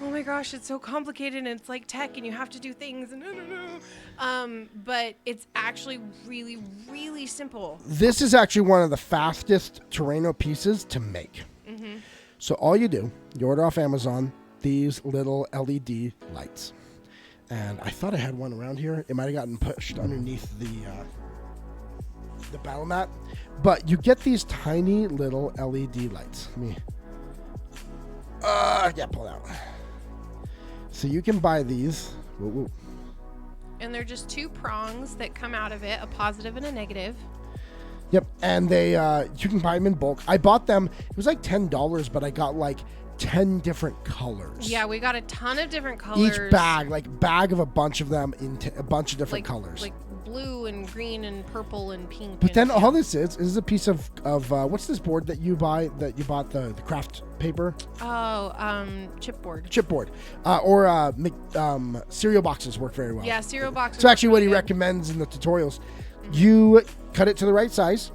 oh my gosh, it's so complicated and it's like tech and you have to do things and but it's actually really, really simple. This is actually one of the fastest Terraino pieces to make. Mm-hmm. So all you do, you order off Amazon these little LED lights. And I thought I had one around here. It might have gotten pushed underneath the battle mat. But you get these tiny little LED lights. Let me... pull it out. So you can buy these. Whoa. And they're just two prongs that come out of it, a positive and a negative. Yep, and they you can buy them in bulk. I bought them. It was like $10, but I got like 10 different colors. Yeah, we got a ton of different colors. Each bag of a bunch of them in a bunch of different colors. Like blue and green and purple and pink. But then all this is a piece of what's this board that you bought the craft paper? Oh, chipboard. Chipboard. Cereal boxes work very well. Yeah, cereal boxes. So actually what he recommends in the tutorials, you cut it to the right size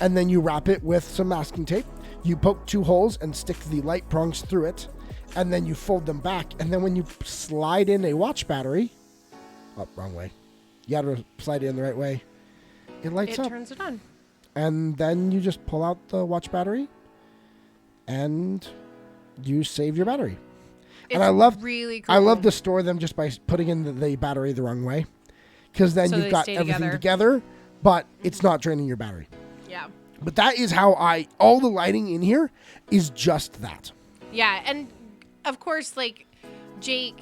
and then you wrap it with some masking tape. You poke 2 holes and stick the light prongs through it, and then you fold them back. And then when you slide in a watch battery, wrong way. You got to slide it in the right way. It lights up. It turns it on. And then you just pull out the watch battery, and you save your battery. It's and I love really cool. I love to store them just by putting in the battery the wrong way, because then you've got everything together, but it's not draining your battery. Yeah. But that is how all the lighting in here is just that. Yeah, and of course, like Jake,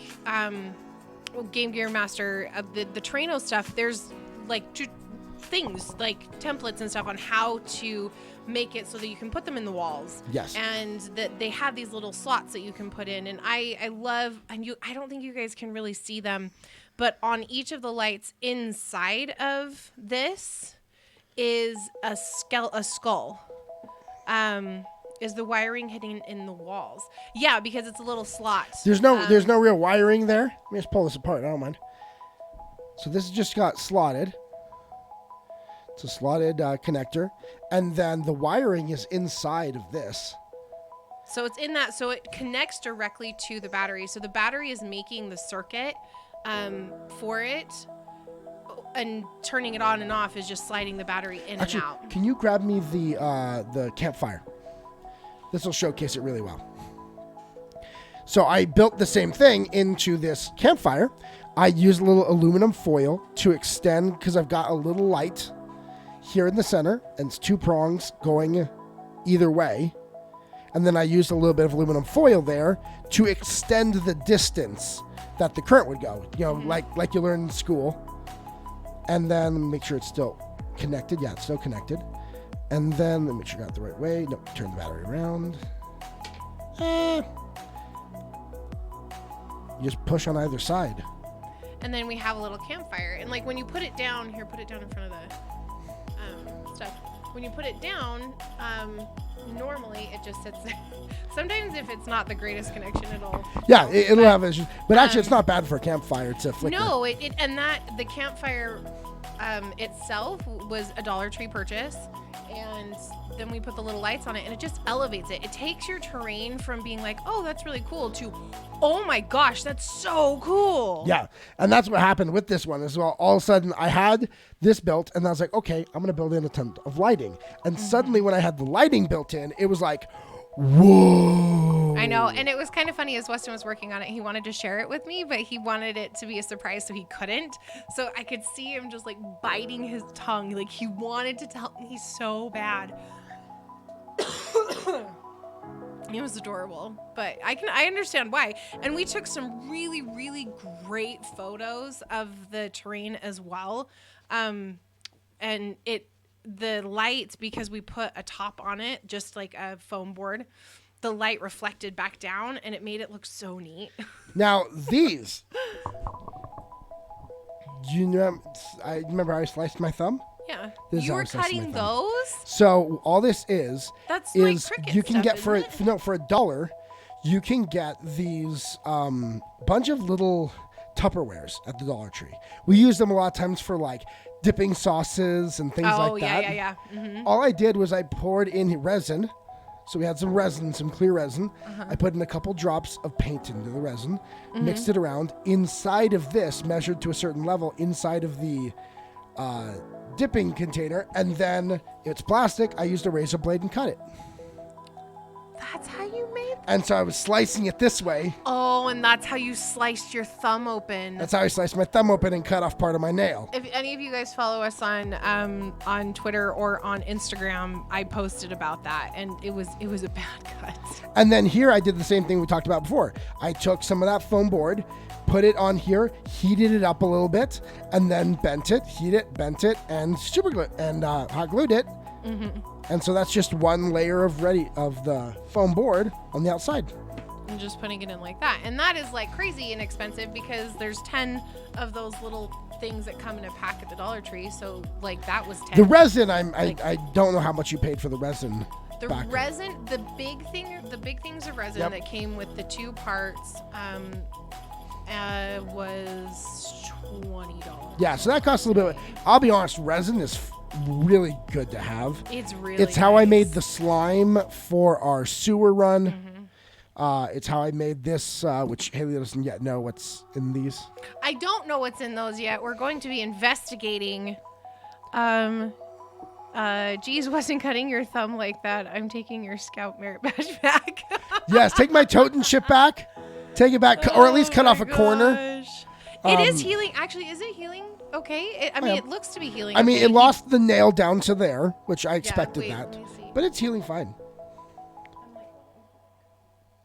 Game Gear Master, the Terraino stuff, there's like things like templates and stuff on how to make it so that you can put them in the walls. Yes. And that they have these little slots that you can put in. And I love, and I don't think you guys can really see them, but on each of the lights inside of this is a skull. Is the wiring hidden in the walls? Yeah, because it's a little slot. There's no real wiring there. Let me just pull this apart. I don't mind. So this just got slotted. It's a slotted connector, and then the wiring is inside of this. So it's in that. So it connects directly to the battery. So the battery is making the circuit for it. And turning it on and off is just sliding the battery in and out. Can you grab me the campfire? This will showcase it really well. So I built the same thing into this campfire. I used a little aluminum foil to extend, because I've got a little light here in the center, and it's 2 prongs going either way. And then I used a little bit of aluminum foil there to extend the distance that the current would go, like you learn in school. And then make sure it's still connected. Yeah, it's still connected. And then make sure you got it the right way. No, turn the battery around. You just push on either side. And then we have a little campfire. And like when you put it down, here, put it down in front of the stuff. When you put it down, normally it just sits there. Sometimes if it's not the greatest connection at all. Yeah, it'll have issues. But actually, it's not bad for a campfire to flicker. No, the campfire itself was a Dollar Tree purchase. And then we put the little lights on it, and it just elevates it. It takes your terrain from being like, oh, that's really cool, to, oh my gosh, that's so cool. Yeah, and that's what happened with this one as well. All of a sudden, I had this built, and I was like, okay, I'm going to build in a ton of lighting. And suddenly, when I had the lighting built in, it was like, whoa. I know, and it was kind of funny as Weston was working on it. He wanted to share it with me, but he wanted it to be a surprise, so he couldn't. So I could see him just like biting his tongue. Like he wanted to tell me so bad. It was adorable, but I understand why. And we took some really, really great photos of the terrain as well. And the light, because we put a top on it, just like a foam board, the light reflected back down, and it made it look so neat. Now, these, I remember I sliced my thumb. Yeah. This You were cutting those? So all this is That's like cricket you can stuff, get for $1, you can get these bunch of little Tupperwares at the Dollar Tree. We use them a lot of times for like dipping sauces and things like that. Oh, yeah. Mm-hmm. All I did was I poured in resin. So we had some resin, some clear resin. I put in a couple drops of paint into the resin, mixed it around. Inside of this, measured to a certain level, inside of the dipping container, and then it's plastic. I used a razor blade and cut it. That's how you made that? And so I was slicing it this way. Oh, and that's how you sliced your thumb open. That's how I sliced my thumb open and cut off part of my nail. If any of you guys follow us on Twitter or on Instagram, I posted about that, and it was a bad cut. And then here I did the same thing we talked about before. I took some of that foam board, put it on here, heated it up a little bit, and then bent it, and super glue and hot glued it. And so that's just one layer of the foam board on the outside. And just putting it in like that. And that is like crazy inexpensive, because there's 10 of those little things that come in a pack at the Dollar Tree. So like that was 10. The resin, I don't know how much you paid for the resin. The resin, the big things of resin that came with the 2 parts was $20. Yeah, so that costs a little bit. I'll be honest, resin is really good to have. It's how I made the slime for our sewer run. It's how I made this, which Hayley doesn't yet know what's in these. I don't know what's in those yet. We're going to be investigating. Geez, wasn't cutting your thumb like that. I'm taking your Scout merit badge back. Yes, take my totem chip back. Take it back, or at least cut off a corner. It is healing. Actually, is it healing? Okay. It looks to be healing. I mean, it lost the nail down to there, which I expected that. let me see. But it's healing fine.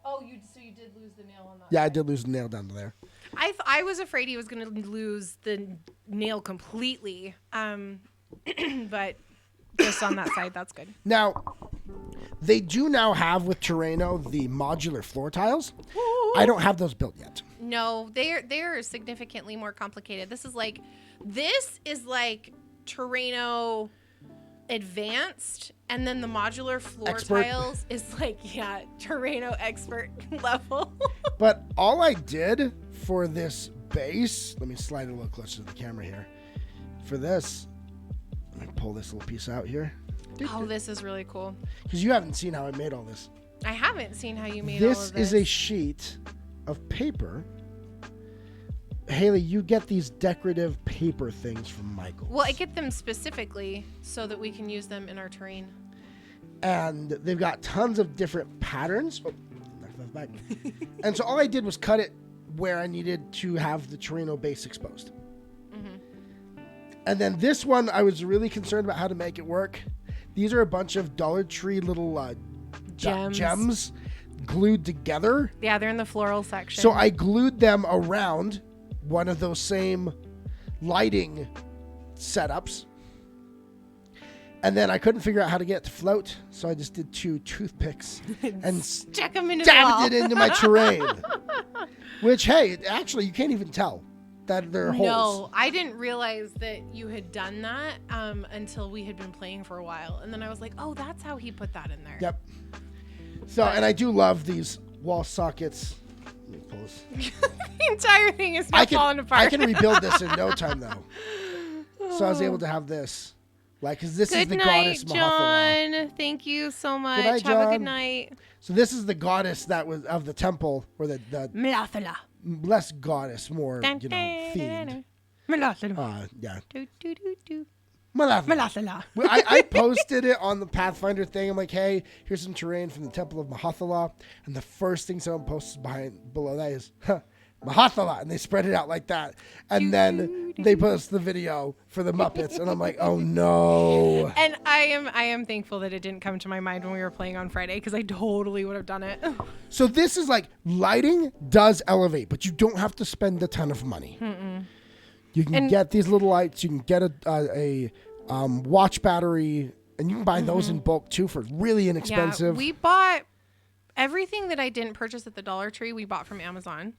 Oh, so you did lose the nail on that. Yeah, I did lose the nail down to there. I was afraid he was going to lose the nail completely. But just on that side, that's good. Now, they do now have with Terraino the modular floor tiles. Ooh. I don't have those built yet. No, they're significantly more complicated. This is like Terraino advanced, and then the modular floor Expert. tiles is like Terraino expert level. But all I did for this base, let me slide it a little closer to the camera here. For this, let me pull this little piece out here. Oh, this is really cool. Because you haven't seen how I made all this. I haven't seen how you made all of this. This is a sheet of paper. Hayley, you get these decorative paper things from Michael. Well, I get them specifically so that we can use them in our terrain. and they've got tons of different patterns. Oh, knock that back. And so all I did was cut it where I needed to have the Terraino base exposed. And then this one, I was really concerned about how to make it work. These are a bunch of Dollar Tree little gems glued together. Yeah, they're in the floral section. So I glued them around one of those same lighting setups. And then I couldn't figure out how to get it to float, so I just did 2 toothpicks and stuck them into the wall. stabbed it into my terrain. Which, hey, actually, you can't even tell that there are holes. No, I didn't realize that you had done that until we had been playing for a while. And then I was like, oh, that's how he put that in there. Yep. So, and I do love these wall sockets. Let me pull this. The entire thing is now falling apart. I can rebuild this in no time, though. So I was able to have this. Like, because this is the goddess Mahathala. John. Thank you so much. Good night, Have a John. good night. So this is the goddess that was of the temple, or the Mahathala. less goddess, more themed. Mahathala. Yeah. Do, do, do, do. Mahathala. I posted it on the Pathfinder thing. I'm like, hey, here's some terrain from the Temple of Mahathala, and the first thing someone posts below that is Mahathala, and they spread it out like that, and then they post the video for the Muppets, and I'm like, oh no. And I am thankful that it didn't come to my mind when we were playing on Friday, because I totally would have done it. So this is like, lighting does elevate, but you don't have to spend a ton of money. You can get these little lights. You can get a watch battery, and you can buy those in bulk too for really inexpensive. Yeah, we bought everything that I didn't purchase at the Dollar Tree. We bought from Amazon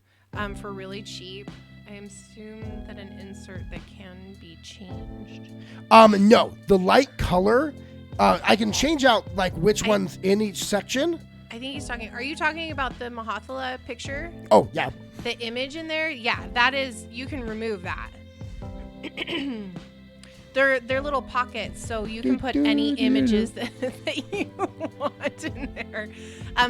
for really cheap. I assume that an insert that can be changed. No, the light color, I can change out like which one's in each section. I think he's talking. Are you talking about the Mahathala picture? Oh yeah. The image in there? Yeah, that is. You can remove that. They're little pockets, so you can put any images that you want in there.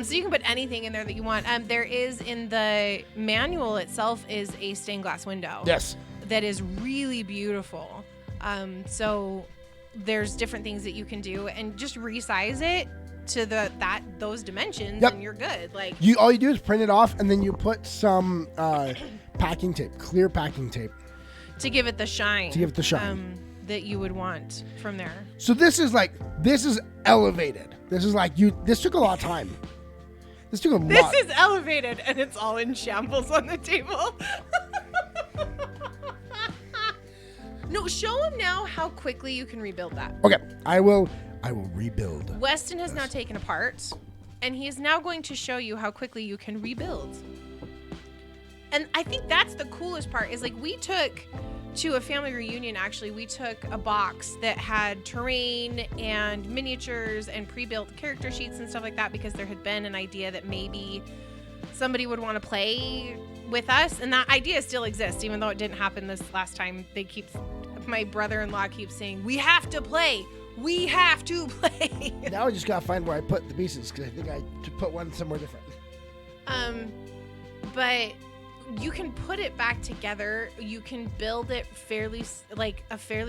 So you can put anything in there that you want. There is, in the manual itself, is a stained glass window. Yes. That is really beautiful. So there's different things that you can do, and just resize it to those dimensions, and you're good. Like, all you do is print it off, and then you put some packing tape, clear packing tape, to give it the shine. That you would want from there. So this is elevated. This is like this took a lot of time. This took a lot. This is elevated, and it's all in shambles on the table. No, show him now how quickly you can rebuild that. Okay, I will rebuild. Weston has now taken apart, and he is now going to show you how quickly you can rebuild. And I think that's the coolest part, is like, we took to a family reunion, actually, we took a box that had terrain and miniatures and pre-built character sheets and stuff like that, because there had been an idea that maybe somebody would want to play with us, and that idea still exists, even though it didn't happen this last time. My brother-in-law keeps saying, we have to play. Now I just gotta find where I put the pieces, because I think I put one somewhere different. But you can put it back together. You can build it fairly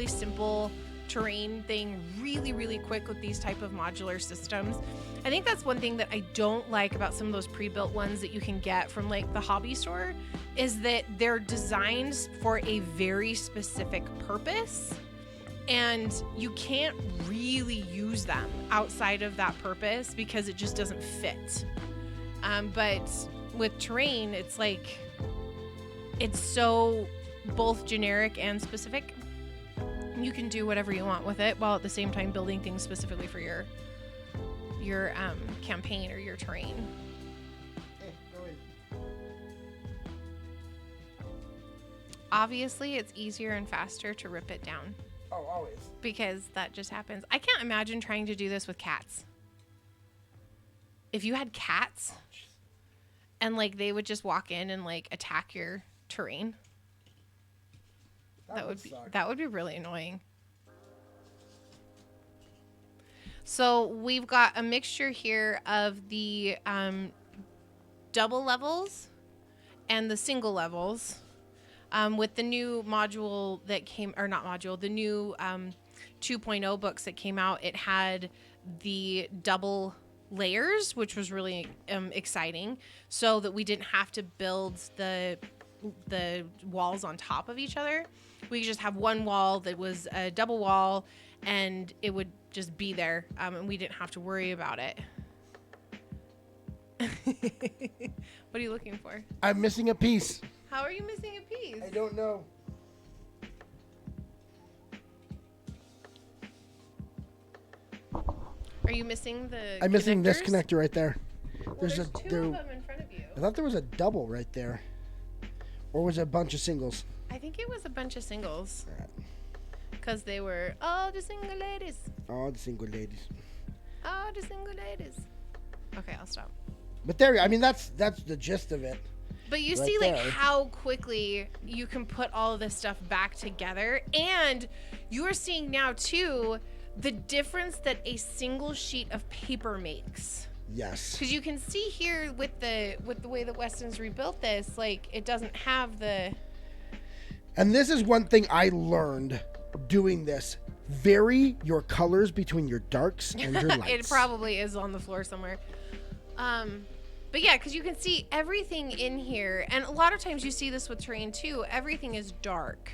simple terrain thing really, really quick with these type of modular systems. I think that's one thing that I don't like about some of those pre-built ones that you can get from like the hobby store, is that they're designed for a very specific purpose, and you can't really use them outside of that purpose because it just doesn't fit. But with terrain, it's like, it's so both generic and specific. You can do whatever you want with it, while at the same time building things specifically for your campaign or your terrain. Obviously, it's easier and faster to rip it down. Oh, always. Because that just happens. I can't imagine trying to do this with cats. If you had cats, and like they would just walk in and like attack your terrain, that would be really annoying. So we've got a mixture here of the double levels and the single levels. With the new module that came, or not module, the new 2.0 books that came out, it had the double layers, which was really exciting, so that we didn't have to build the walls on top of each other. We could just have one wall that was a double wall, and it would just be there, and we didn't have to worry about it. What are you looking for? I'm missing a piece. How are you missing a piece? I don't know. Are you missing the I'm missing this connectors? connector right there. Well, there's two of them in front of you. I thought there was a double right there. Or was it a bunch of singles? I think it was a bunch of singles. Because they were all the single ladies. All the single ladies. All the single ladies. Okay, I'll stop. But there, I mean, that's the gist of it. But you Right see, like, there. how quickly you can put all of this stuff back together. And you are seeing now, too, the difference that a single sheet of paper makes. Yes. Because you can see here with the way that Weston's rebuilt this, like, it doesn't have the... And this is one thing I learned doing this. Vary your colors between your darks and your lights. It probably is on the floor somewhere. But yeah, because you can see everything in here. And a lot of times you see this with terrain too. Everything is dark.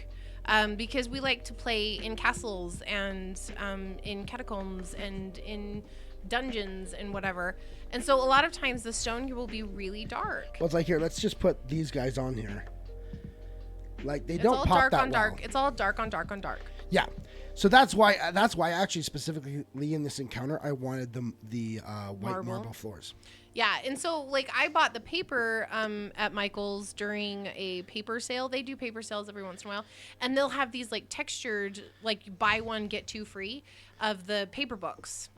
Because we like to play in castles and in catacombs and in dungeons and whatever. And so a lot of times the stone here will be really dark. Well, it's like, here, let's just put these guys on here. Like, they It's don't all pop dark that on dark. well. It's all dark on dark on dark. Yeah. So that's why actually specifically in this encounter, I wanted the white marble floors. Yeah, and so like I bought the paper at Michael's during a paper sale. They do paper sales every once in a while, and they'll have these like textured, like buy one get two free of the paper books,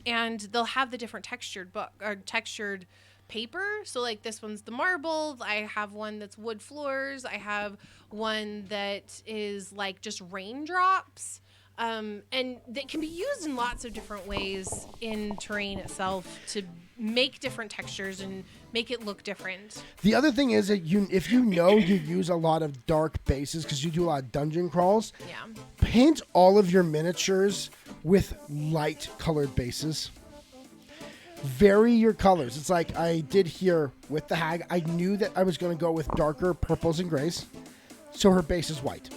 and they'll have the different textured paper. So like this one's the marble. I have one that's wood floors. I have one that is like just raindrops. And that can be used in lots of different ways in terrain itself to make different textures and make it look different. The other thing is that if you use a lot of dark bases because you do a lot of dungeon crawls, Yeah. paint all of your miniatures with light colored bases. Vary your colors. It's like I did here with the hag. I knew that I was going to go with darker purples and grays, so her base is white.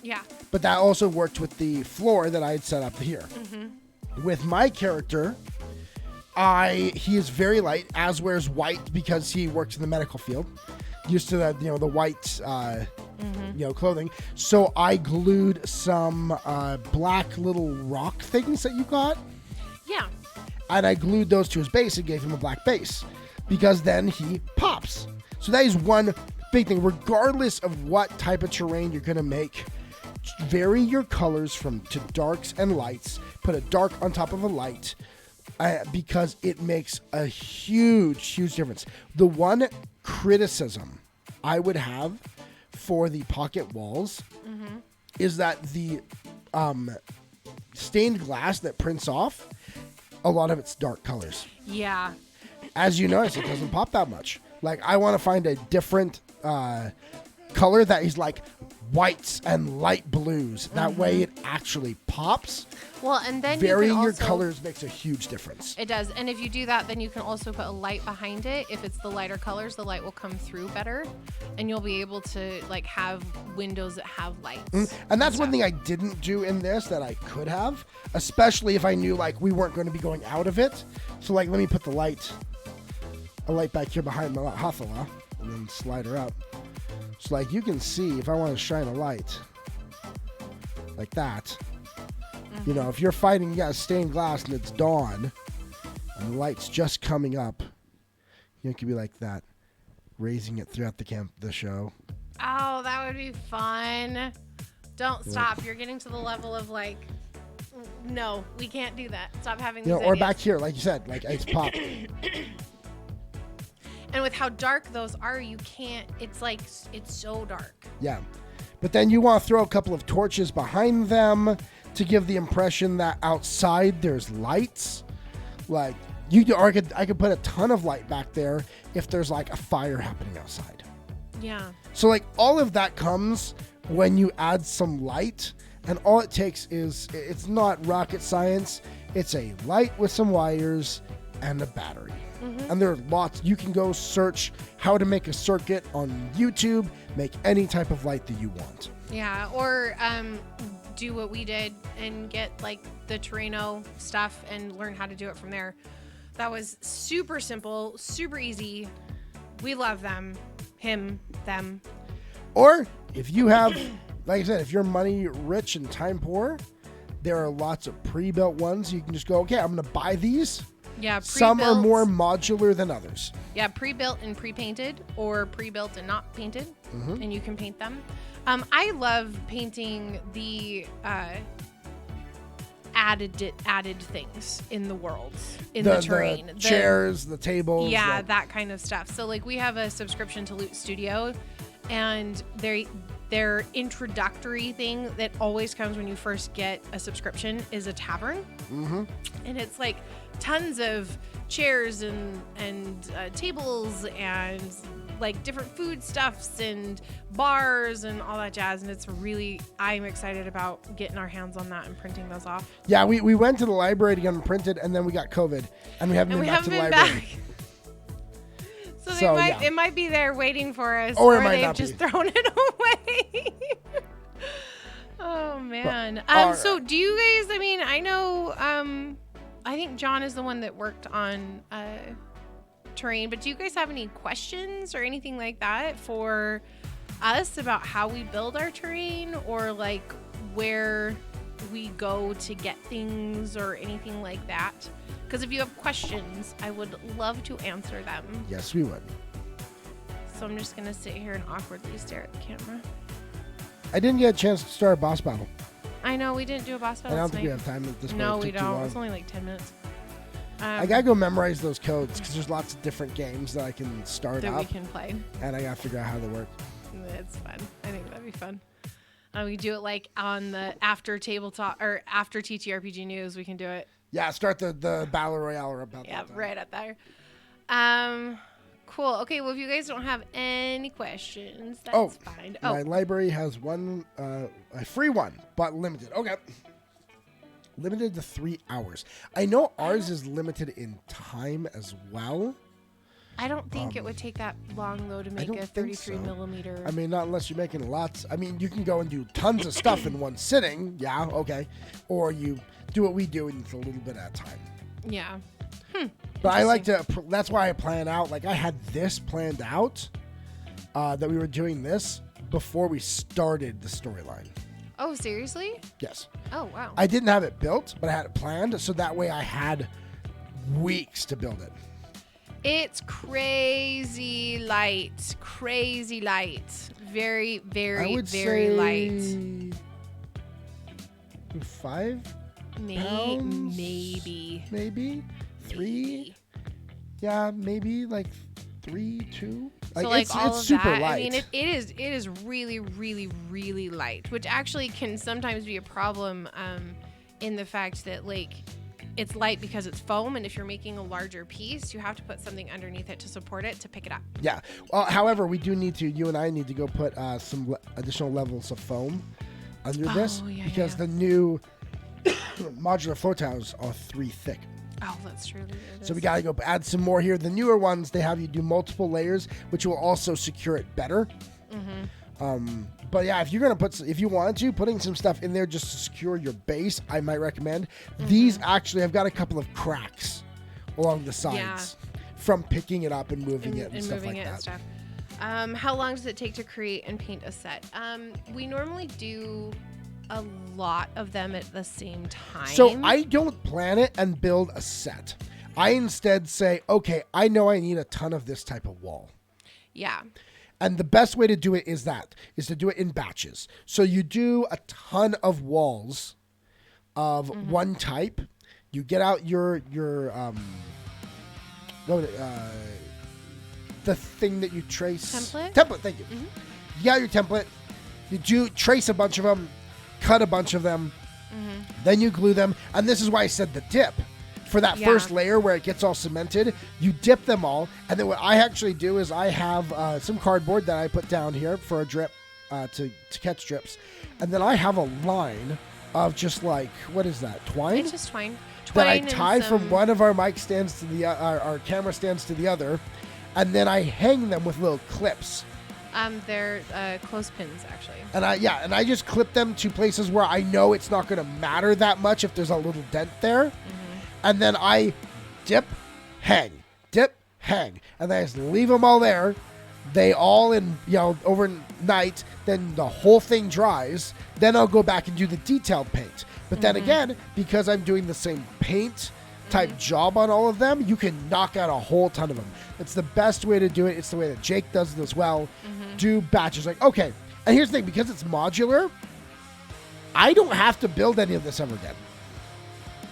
Yeah. But that also worked with the floor that I had set up here. Mm-hmm. With my character, he is very light, as wears white because he works in the medical field, used to the white clothing. So I glued some black little rock things that you got. Yeah. And I glued those to his base and gave him a black base because then he pops. So that is one big thing. Regardless of what type of terrain you're going to make, vary your colors to darks and lights. Put a dark on top of a light because it makes a huge difference. The one criticism I would have for the pocket walls is that the stained glass that prints off, a lot of it's dark colors. Yeah. As you notice, it doesn't pop that much. Like, I want to find a different color that is like whites and light blues. That way it actually pops. Well, and then Varying you your can also, colors makes a huge difference. It does. And if you do that, then you can also put a light behind it. If it's the lighter colors, the light will come through better, and you'll be able to like have windows that have lights. And that's one thing I didn't do in this that I could have, especially if I knew like we weren't going to be going out of it. So like, let me put a light back here behind my Hathala and then slide her up. So like you can see if I want to shine a light like that. You know, if you're fighting, you got stained glass and it's dawn and the light's just coming up, it could be like that, raising it throughout the show. Oh, that would be fun. Don't stop. You're getting to the level of like, no, we can't do that. Stop having these Or ideas. back here, like you said, like it's pop. And with how dark those are, you can't, it's like, it's so dark. Yeah. But then you want to throw a couple of torches behind them to give the impression that outside there's lights. Like, I could put a ton of light back there if there's like a fire happening outside. Yeah. So like all of that comes when you add some light, and all it takes is, it's not rocket science. It's a light with some wires and a battery. And there are lots. You can go search how to make a circuit on YouTube, make any type of light that you want. Yeah, or do what we did and get like the Terraino stuff and learn how to do it from there. That was super simple, super easy. We love them. Him, them. Or if you have, like I said, if you're money rich and time poor, there are lots of pre-built ones. You can just go, okay, I'm going to buy these. Yeah, some are more modular than others. Yeah, pre-built and pre-painted, or pre-built and not painted, and you can paint them. I love painting the added things in the world, in the terrain. The chairs, the tables. Yeah, that kind of stuff. So like we have a subscription to Loot Studio, and their introductory thing that always comes when you first get a subscription is a tavern. And it's like tons of chairs and tables and like different food stuffs and bars and all that jazz. And it's really, I'm excited about getting our hands on that and printing those off. Yeah, we went to the library to get them printed, and then we got COVID, and we haven't been back to the library. So it might be there waiting for us, or they've just thrown it away. Oh man. So do you guys? I mean, I know. I think John is the one that worked on terrain. But do you guys have any questions or anything like that for us about how we build our terrain, or like where we go to get things or anything like that? Because if you have questions, I would love to answer them. Yes, we would. So I'm just going to sit here and awkwardly stare at the camera. I didn't get a chance to start a boss battle. I know, we didn't do a boss battle I don't tonight. think we have time at this point. No, we don't. It's only like 10 minutes. I got to go memorize those codes because there's lots of different games that I can start that up. we can play. And I got to figure out how they work. It's fun. I think that'd be fun. We do it like on the after tabletop or after TTRPG news. We can do it. Yeah, start the battle royale or about that. Yeah, right up there. Cool. Okay, well, if you guys don't have any questions, that's fine. My library has one, a free one, but limited. Okay. Limited to 3 hours. I know ours is limited in time as well. I don't think it would take that long, though, to make a 33 millimeter. I mean, not unless you're making lots. I mean, you can go and do tons of stuff in one sitting. Yeah, okay. Or you do what we do and it's a little bit at a time. Yeah. But I like to, that's why I plan out. Like, I had this planned out, that we were doing this before we started the storyline. Oh, seriously? Yes. Oh, wow. I didn't have it built, but I had it planned. So that way I had weeks to build it. It's crazy light. Crazy light. Very, very, very light. 5 pounds? Maybe. 3? Yeah, maybe like 3, 2. So like it's all of super that. light. I mean, it is really, really, really light, which actually can sometimes be a problem in the fact that like it's light because it's foam, and if you're making a larger piece, you have to put something underneath it to support it to pick it up. Yeah. However, we do need to. You and I need to go put some additional levels of foam under this because the new modular floor tiles are 3 thick. Oh, that's true. So we gotta go add some more here. The newer ones, they have you do multiple layers, which will also secure it better. But yeah, if you're gonna if you want to, putting some stuff in there just to secure your base, I might recommend. These actually have got a couple of cracks along the sides from picking it up and moving it and stuff like that. Stuff. How long does it take to create and paint a set? We normally do a lot of them at the same time. So I don't plan it and build a set. I instead say, okay, I know I need a ton of this type of wall. Yeah. And the best way to do it is to do it in batches. So you do a ton of walls of one type. You get out the thing that you trace. Template, thank you. You got your template. You do trace a bunch of them, cut a bunch of them, then you glue them. And this is why I said the dip. For that first layer where it gets all cemented, you dip them all. And then what I actually do is I have some cardboard that I put down here for a drip, to catch drips. And then I have a line of just like, what is that, twine? It's just twine. That I and tie from some- one of our mic stands to the our camera stands to the other, and then I hang them with little clips. They're clothespins, actually. And I just clip them to places where I know it's not going to matter that much if there's a little dent there. And then I dip, hang, and then I just leave them all there. They all overnight, then the whole thing dries. Then I'll go back and do the detailed paint. But then again, because I'm doing the same paint type job on all of them, you can knock out a whole ton of them. It's the best way to do it. It's the way that Jake does it as well. Do batches. Like, okay. And here's the thing, because it's modular, I don't have to build any of this ever again.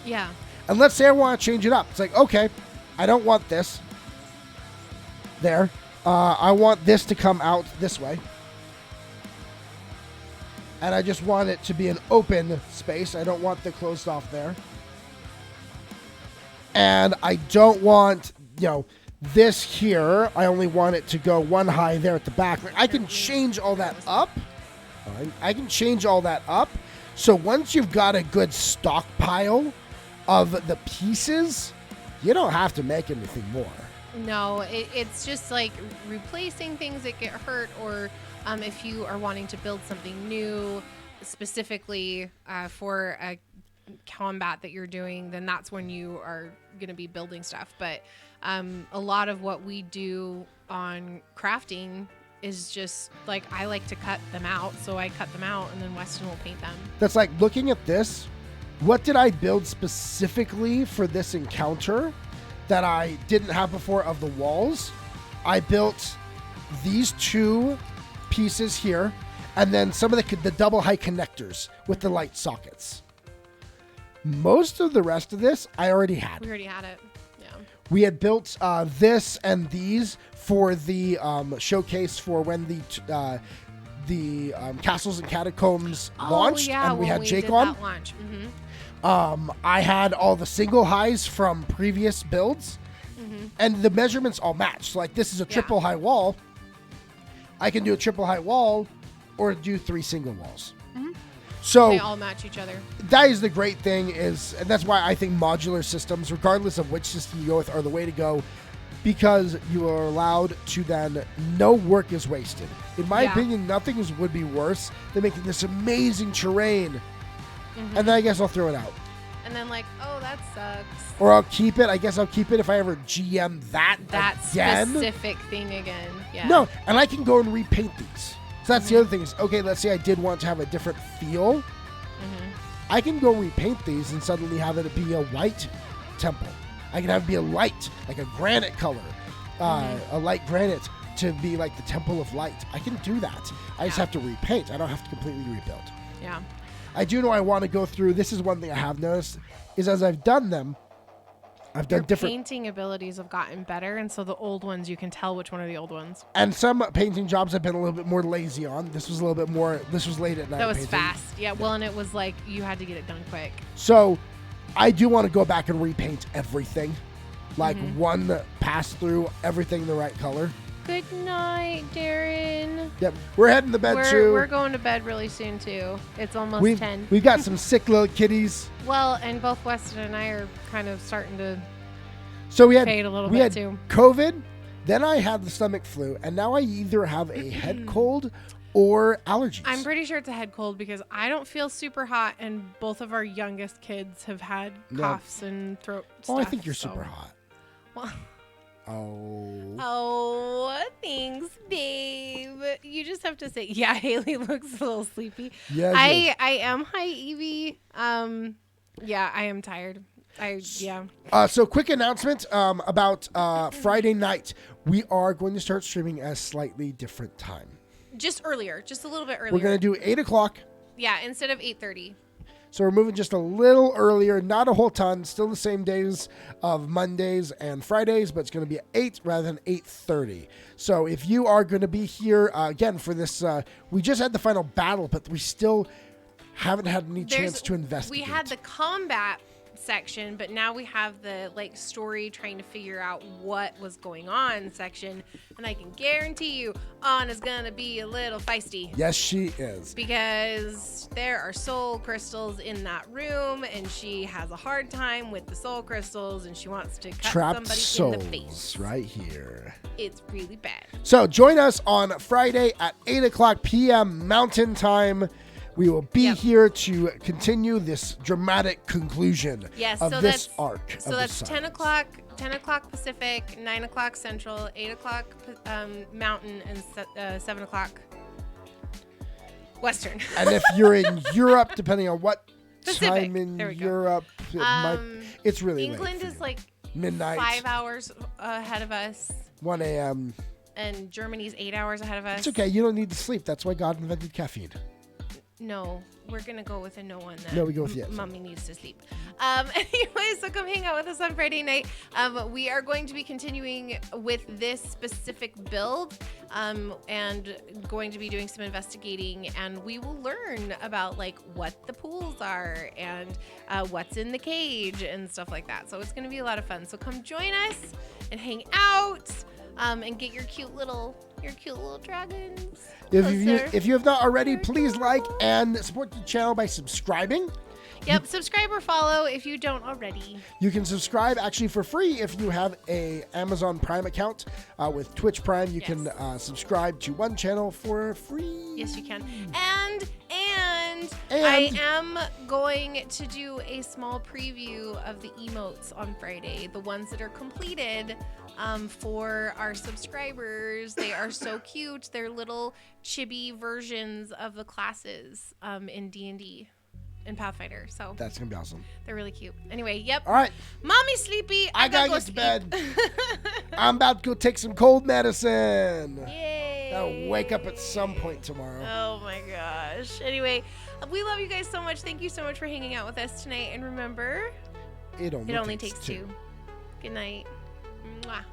Yeah. And let's say I want to change it up. It's like, okay, I don't want this there. I want this to come out this way. And I just want it to be an open space. I don't want the closed off there. And I don't want, this here. I only want it to go one high there at the back. Like, I can change all that up. I can change all that up. So once you've got a good stockpile of the pieces, you don't have to make anything more. No, it's just like replacing things that get hurt, or if you are wanting to build something new specifically for a combat that you're doing, then that's when you are going to be building stuff. But a lot of what we do on crafting is just like, I like to cut them out, so I cut them out and then Weston will paint them. That's like looking at this. What did I build specifically for this encounter that I didn't have before of the walls? I built these two pieces here, and then some of the double height connectors with the light sockets. Most of the rest of this I already had. We already had it. Yeah. We had built this and these for the showcase for when the Castles and Catacombs launched, and we had Jake on. That launch. Mm-hmm. I had all the single highs from previous builds, and the measurements all matched. Like, this is a triple high wall. I can do a triple high wall or do 3 single walls. So they all match each other. That is the great thing, and that's why I think modular systems, regardless of which system you go with, are the way to go, because you are allowed to then, no work is wasted. In my opinion, nothing would be worse than making this amazing terrain, and then I guess I'll throw it out. And then like, oh, that sucks. Or I'll keep it. I guess I'll keep it if I ever GM that again. Specific thing again. Yeah. No, and I can go and repaint these. So that's the other thing is, okay, let's say I did want to have a different feel. I can go repaint these and suddenly have it be a white temple. I can have it be a light, like a granite color, a light granite to be like the Temple of Light. I can do that. I just have to repaint. I don't have to completely rebuild. Yeah. I do know I want to go through. This is one thing I have noticed is as I've done them, I've done different painting abilities have gotten better, and so the old ones, you can tell which one are the old ones. And some painting jobs I've been a little bit more lazy on. This was a little bit more. This was late at night. That was painting. fast. Yeah. Well, and it was like you had to get it done quick. So, I do want to go back and repaint everything, like one pass through, everything the right color. Good night, Darren. Yep, we're heading to bed too. We're going to bed really soon too. It's almost 10. We've got some sick little kitties. Well, and both Weston and I are kind of starting to fade a little we bit had too. COVID, then I had the stomach flu, and now I either have a head cold or allergies. I'm pretty sure it's a head cold because I don't feel super hot, and both of our youngest kids have had coughs and throat stuff. Oh, I think you're super hot. Well, Oh, thanks, babe. You just have to say, yeah, Hayley looks a little sleepy. Yeah, I am high Evie. Yeah, I am tired. So quick announcement about Friday night. We are going to start streaming at a slightly different time. Just earlier, just a little bit earlier. We're going to do 8 o'clock. Yeah, instead of 8:30. So we're moving just a little earlier, not a whole ton, still the same days of Mondays and Fridays, but it's going to be at 8 rather than 8:30. So if you are going to be here, again, for this, we just had the final battle, but we still haven't had any chance to investigate. We had the combat section, but now we have the like story trying to figure out what was going on section, and I can guarantee you Anna's gonna be a little feisty. Yes, she is. Because there are soul crystals in that room, and she has a hard time with the soul crystals, and she wants to cut Trapped somebody in the face. souls right here. It's really bad. So join us on Friday at 8 o'clock p.m. Mountain Time. We will be here to continue this dramatic conclusion of this arc. So that's 10 o'clock Pacific, 9 o'clock Central, 8 o'clock Mountain, and 7 o'clock Western. And if you're in Europe, depending on what Pacific. time in Europe, it's really England late is like midnight, 5 hours ahead of us. 1 a.m. And Germany's 8 hours ahead of us. It's okay. You don't need to sleep. That's why God invented caffeine. No, we're going to go with a no one then. No, we go with yes. Mommy needs to sleep. Anyway, so come hang out with us on Friday night. We are going to be continuing with this specific build and going to be doing some investigating, and we will learn about like what the pools are and what's in the cage and stuff like that. So it's going to be a lot of fun. So come join us and hang out and get your cute little dragons. If you have not already, please like and support the channel by subscribing. Yep, subscribe or follow if you don't already. You can subscribe actually for free if you have a Amazon Prime account. With Twitch Prime, you can subscribe to one channel for free. Yes, you can. And I am going to do a small preview of the emotes on Friday, the ones that are completed for our subscribers. They are so cute. They're little chibi versions of the classes in D&D and Pathfinder. So that's gonna be awesome. They're really cute. Anyway, yep. All right. Mommy's sleepy. I gotta get to bed. I'm about to go take some cold medicine. Yay. I'll wake up at some point tomorrow. Oh my gosh. Anyway, we love you guys so much. Thank you so much for hanging out with us tonight. And remember, it only takes two. Good night. Mwah.